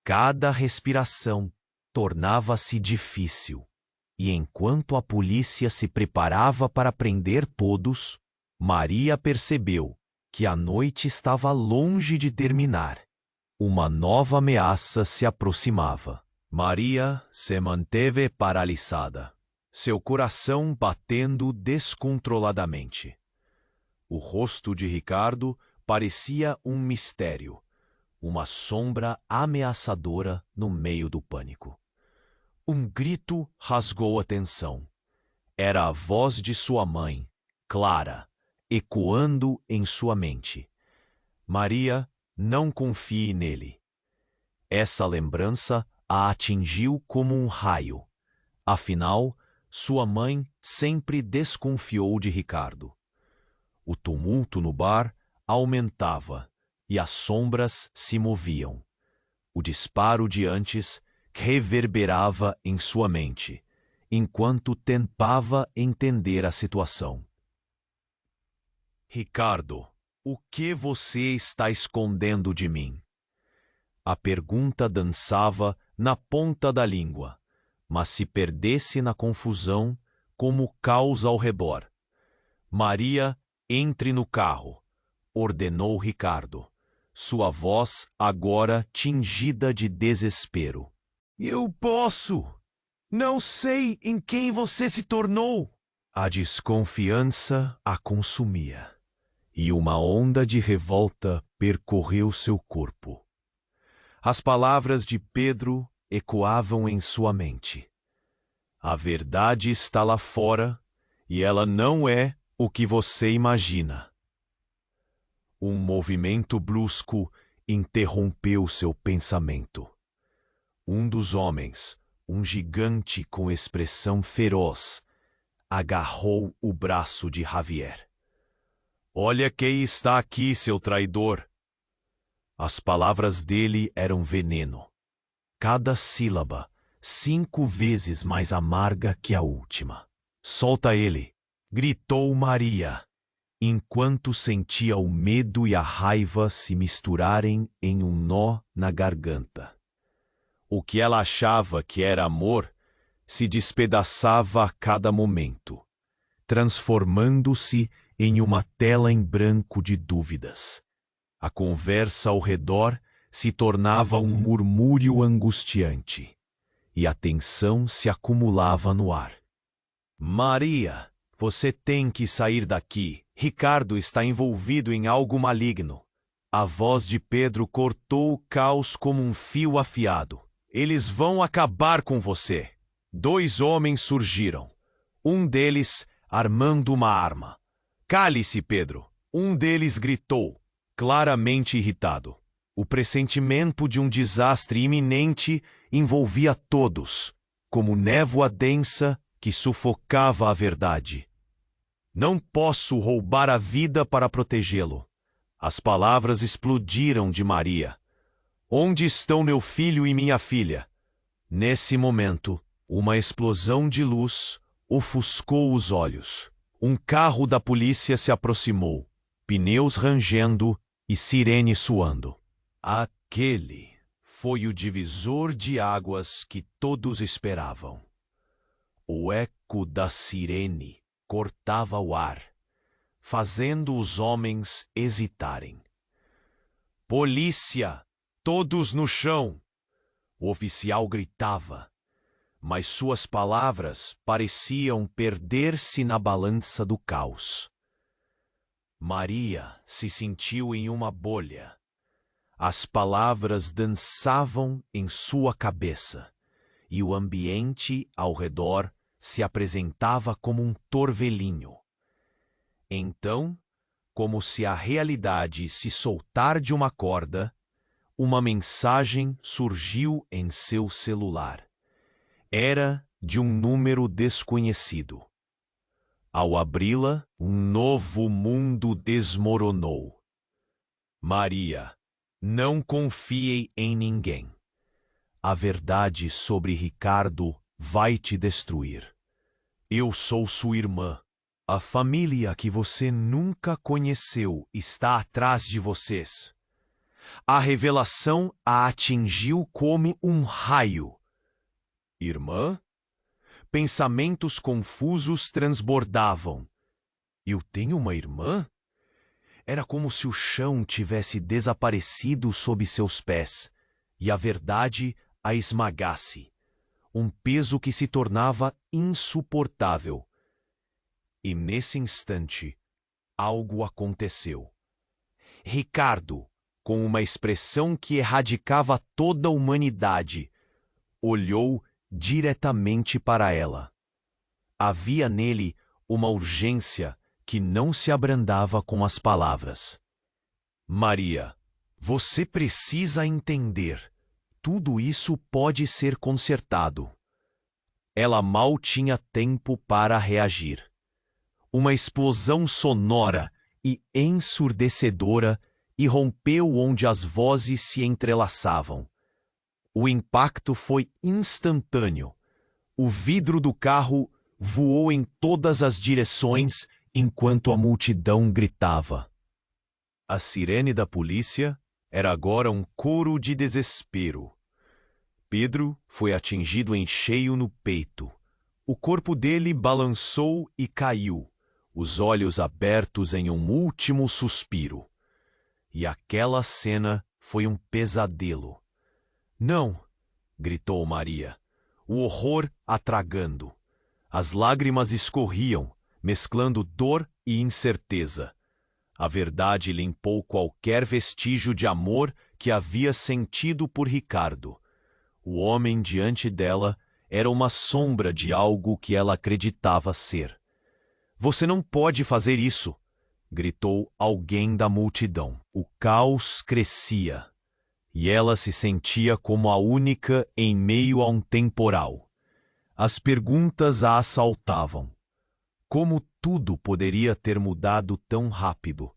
Speaker 1: Cada respiração tornava-se difícil, e enquanto a polícia se preparava para prender todos, Maria percebeu que a noite estava longe de terminar. Uma nova ameaça se aproximava. Maria se manteve paralisada, seu coração batendo descontroladamente. O rosto de Ricardo parecia um mistério, uma sombra ameaçadora no meio do pânico. Um grito rasgou a tensão. Era a voz de sua mãe, Clara, ecoando em sua mente. Maria, não confie nele. Essa lembrança a atingiu como um raio. Afinal, sua mãe sempre desconfiou de Ricardo. O tumulto no bar aumentava e as sombras se moviam. O disparo de antes reverberava em sua mente, enquanto tentava entender a situação. Ricardo, o que você está escondendo de mim? A pergunta dançava na ponta da língua, mas se perdesse na confusão, como caos ao redor. Maria, entre no carro, ordenou Ricardo, sua voz agora tingida de desespero. Eu posso! Não sei em quem você se tornou! A desconfiança a consumia, e uma onda de revolta percorreu seu corpo. As palavras de Pedro ecoavam em sua mente. A verdade está lá fora, e ela não é o que você imagina. Um movimento brusco interrompeu seu pensamento. Um dos homens, um gigante com expressão feroz, agarrou o braço de Javier. Olha quem está aqui, seu traidor! As palavras dele eram veneno. Cada sílaba 5 vezes mais amarga que a última. Solta ele! Gritou Maria, enquanto sentia o medo e a raiva se misturarem em um nó na garganta. O que ela achava que era amor se despedaçava a cada momento, transformando-se em uma tela em branco de dúvidas. A conversa ao redor se tornava um murmúrio angustiante, e a tensão se acumulava no ar. Maria, você tem que sair daqui. Ricardo está envolvido em algo maligno. A voz de Pedro cortou o caos como um fio afiado. Eles vão acabar com você. 2 homens surgiram. Um deles armando uma arma. Cale-se, Pedro. Um deles gritou, claramente irritado. O pressentimento de um desastre iminente envolvia todos, como névoa densa que sufocava a verdade. Não posso roubar a vida para protegê-lo. As palavras explodiram de Maria. Onde estão meu filho e minha filha? Nesse momento, uma explosão de luz ofuscou os olhos. Um carro da polícia se aproximou, pneus rangendo e sirene soando. Aquele foi o divisor de águas que todos esperavam. O eco da sirene cortava o ar, fazendo os homens hesitarem. Polícia! Todos no chão! O oficial gritava, mas suas palavras pareciam perder-se na balança do caos. Maria se sentiu em uma bolha. As palavras dançavam em sua cabeça, e o ambiente ao redor se apresentava como um torvelinho. Então, como se a realidade se soltar de uma corda, uma mensagem surgiu em seu celular. Era de um número desconhecido. Ao abri-la, um novo mundo desmoronou. Maria, não confie em ninguém. A verdade sobre Ricardo vai te destruir. Eu sou sua irmã. A família que você nunca conheceu está atrás de vocês. A revelação a atingiu como um raio. Irmã? Pensamentos confusos transbordavam. Eu tenho uma irmã? Era como se o chão tivesse desaparecido sob seus pés, e a verdade a esmagasse. Um peso que se tornava insuportável. E nesse instante, algo aconteceu. Ricardo, com uma expressão que erradicava toda a humanidade, olhou diretamente para ela. Havia nele uma urgência que não se abrandava com as palavras. Maria, você precisa entender. Tudo isso pode ser consertado. Ela mal tinha tempo para reagir. Uma explosão sonora e ensurdecedora irrompeu onde as vozes se entrelaçavam. O impacto foi instantâneo. O vidro do carro voou em todas as direções enquanto a multidão gritava. A sirene da polícia era agora um coro de desespero. Pedro foi atingido em cheio no peito. O corpo dele balançou e caiu, os olhos abertos em um último suspiro. E aquela cena foi um pesadelo. Não! Gritou Maria, o horror a tragando. As lágrimas escorriam, mesclando dor e incerteza. A verdade limpou qualquer vestígio de amor que havia sentido por Ricardo. O homem diante dela era uma sombra de algo que ela acreditava ser. Você não pode fazer isso! Gritou alguém da multidão. O caos crescia, e ela se sentia como a única em meio a um temporal. As perguntas a assaltavam. Como tudo poderia ter mudado tão rápido?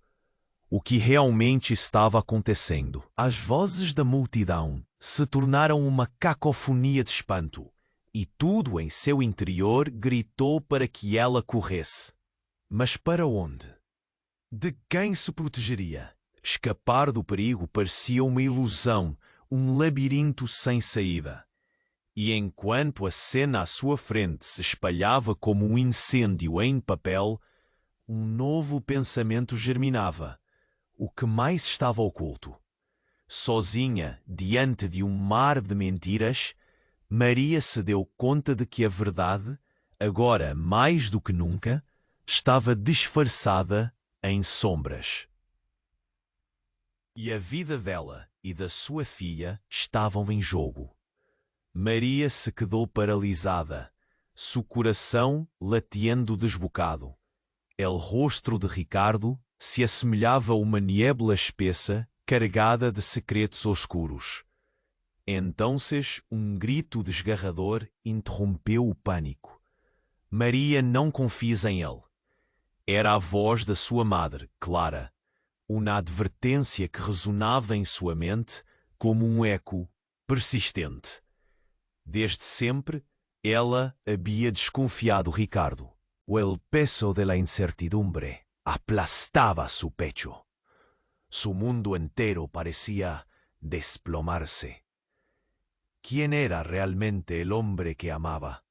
Speaker 1: O que realmente estava acontecendo? As vozes da multidão se tornaram uma cacofonia de espanto, e tudo em seu interior gritou para que ela corresse. Mas para onde? De quem se protegeria? Escapar do perigo parecia uma ilusão, um labirinto sem saída. E enquanto a cena à sua frente se espalhava como um incêndio em papel, um novo pensamento germinava. O que mais estava oculto? Sozinha, diante de um mar de mentiras, Maria se deu conta de que a verdade, agora mais do que nunca, estava disfarçada em sombras. E a vida dela e da sua filha estavam em jogo. Maria se quedou paralisada, seu coração lateando desbocado. El rostro de Ricardo se assemelhava a uma niebla espessa carregada de secretos oscuros. Então, um grito desgarrador interrompeu o pânico. Maria não confia em ele. Era a voz da sua madre, Clara, uma advertência que ressonava em sua mente como um eco persistente. Desde sempre, ela havia desconfiado Ricardo. El peso de la incertidumbre aplastaba su pecho. Su mundo entero parecía desplomarse. ¿Quién era realmente el hombre que amaba?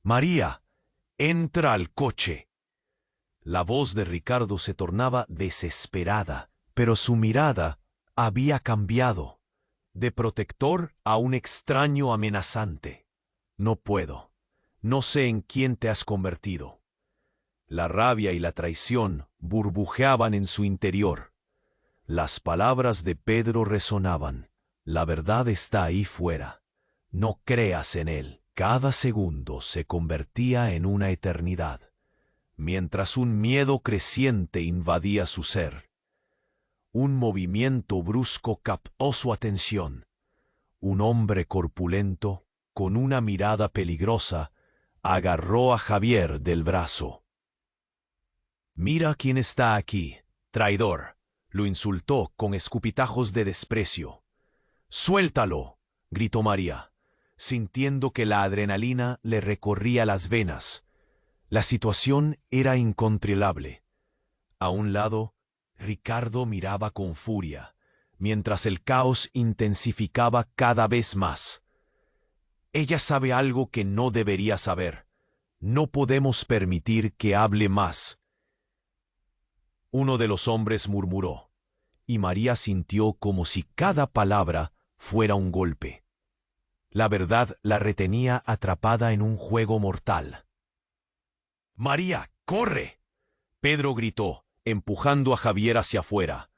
Speaker 1: María, entra al coche. La voz de Ricardo se tornaba desesperada, pero su mirada había cambiado, de protector a un extraño amenazante. No puedo. No sé en quién te has convertido. La rabia y la traición burbujeaban en su interior. Las palabras de Pedro resonaban. La verdad está ahí fuera. No creas en él. Cada segundo se convertía en una eternidad, mientras un miedo creciente invadía su ser. Un movimiento brusco captó su atención. Un hombre corpulento, con una mirada peligrosa, agarró a Javier del brazo. «Mira quién está aquí, traidor», lo insultó con escupitajos de desprecio. «Suéltalo», gritó María, sintiendo que la adrenalina le recorría las venas. La situación era incontrolable. A un lado, Ricardo miraba con furia, mientras el caos intensificaba cada vez más. «Ella sabe algo que no debería saber. No podemos permitir que hable más». Uno de los hombres murmuró, y María sintió como si cada palabra fuera un golpe. La verdad la retenía atrapada en un juego mortal. «María, corre», Pedro gritó, empujando a Javier hacia afuera,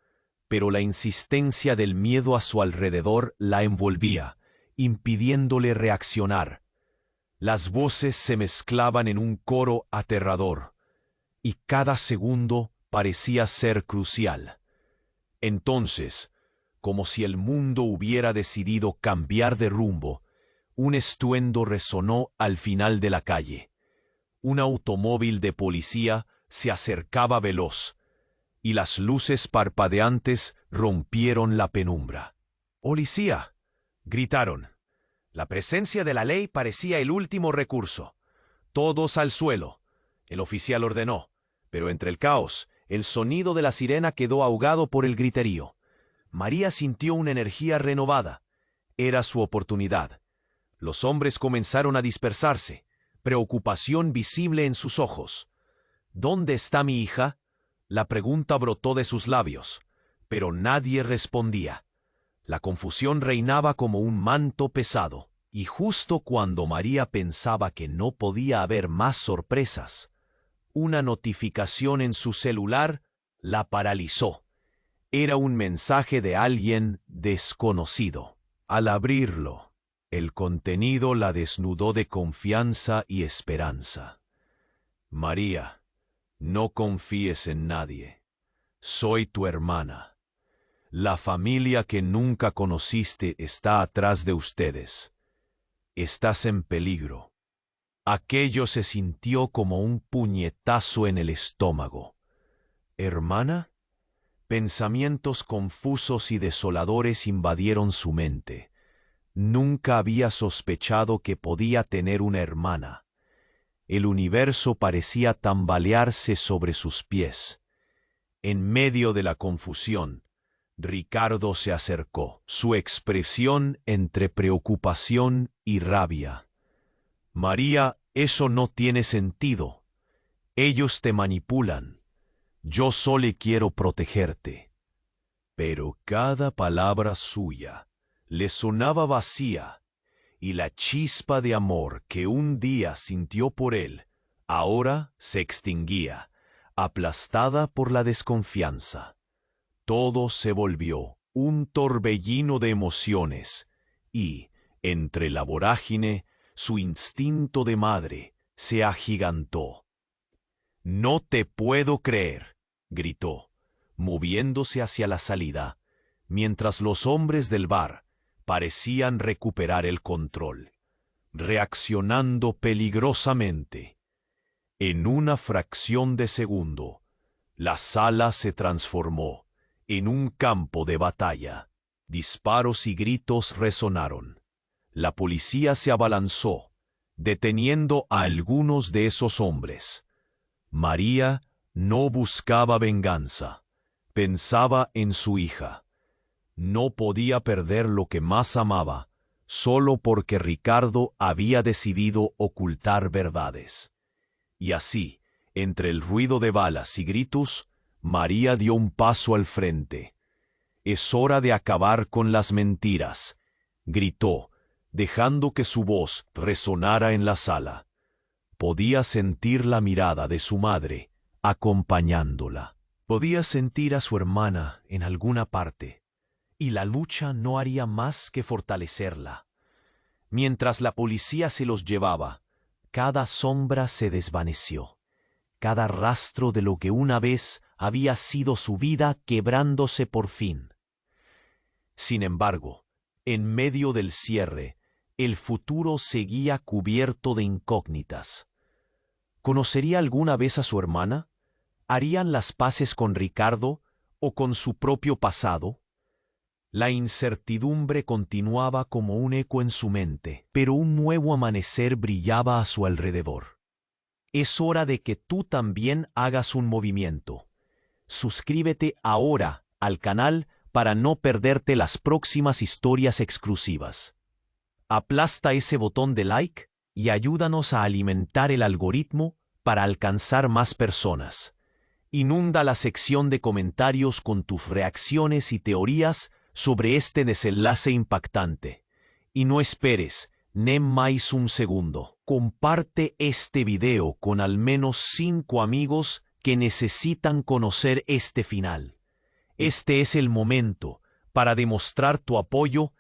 Speaker 1: pero la insistencia del miedo a su alrededor la envolvía, impidiéndole reaccionar. Las voces se mezclaban en un coro aterrador. y cada segundo parecía ser crucial. Entonces, como si el mundo hubiera decidido cambiar de rumbo, un estruendo resonó al final de la calle. Un automóvil de policía se acercaba veloz, y las luces parpadeantes rompieron la penumbra. «¡Policía!», gritaron. La presencia de la ley parecía el último recurso. «Todos al suelo», el oficial ordenó, pero entre el caos, el sonido de la sirena quedó ahogado por el griterío. María sintió una energía renovada. Era su oportunidad. Los hombres comenzaron a dispersarse, preocupación visible en sus ojos. «¿Dónde está mi hija?», la pregunta brotó de sus labios, pero nadie respondía. La confusión reinaba como un manto pesado, y justo cuando María pensaba que no podía haber más sorpresas, una notificación en su celular la paralizó. Era un mensaje de alguien desconocido. Al abrirlo, el contenido la desnudó de confianza y esperanza. «María, no confíes en nadie. Soy tu hermana. La familia que nunca conociste está atrás de ustedes. Estás en peligro». Aquello se sintió como un puñetazo en el estómago. «¿Hermana?». Pensamientos confusos y desoladores invadieron su mente. Nunca había sospechado que podía tener una hermana. El universo parecía tambalearse sobre sus pies. En medio de la confusión, Ricardo se acercó, su expresión entre preocupación y rabia. «María, eso no tiene sentido. Ellos te manipulan. Yo solo quiero protegerte». Pero cada palabra suya le sonaba vacía, y la chispa de amor que un día sintió por él, ahora se extinguía, aplastada por la desconfianza. Todo se volvió un torbellino de emociones, y, entre la vorágine, su instinto de madre se agigantó. «No te puedo creer», gritó, moviéndose hacia la salida, mientras los hombres del bar parecían recuperar el control, reaccionando peligrosamente. En una fracción de segundo, la sala se transformó en un campo de batalla. Disparos y gritos resonaron. La policía se abalanzó, deteniendo a algunos de esos hombres. María no buscaba venganza, pensaba en su hija. No podía perder lo que más amaba, solo porque Ricardo había decidido ocultar verdades. Y así, entre el ruido de balas y gritos, María dio un paso al frente. «Es hora de acabar con las mentiras», gritó, dejando que su voz resonara en la sala. Podía sentir la mirada de su madre, acompañándola. Podía sentir a su hermana en alguna parte, y la lucha no haría más que fortalecerla. Mientras la policía se los llevaba, cada sombra se desvaneció, cada rastro de lo que una vez había sido su vida quebrándose por fin. Sin embargo, en medio del cierre, el futuro seguía cubierto de incógnitas. ¿Conocería alguna vez a su hermana? ¿Harían las paces con Ricardo o con su propio pasado? La incertidumbre continuaba como un eco en su mente, pero un nuevo amanecer brillaba a su alrededor. Es hora de que tú también hagas un movimiento. Suscríbete ahora al canal para no perderte las próximas historias exclusivas. Aplasta ese botón de like y ayúdanos a alimentar el algoritmo para alcanzar más personas. Inunda la sección de comentarios con tus reacciones y teorías sobre este desenlace impactante. Y no esperes ni más un segundo. Comparte este video con al menos 5 amigos que necesitan conocer este final. Este es el momento para demostrar tu apoyo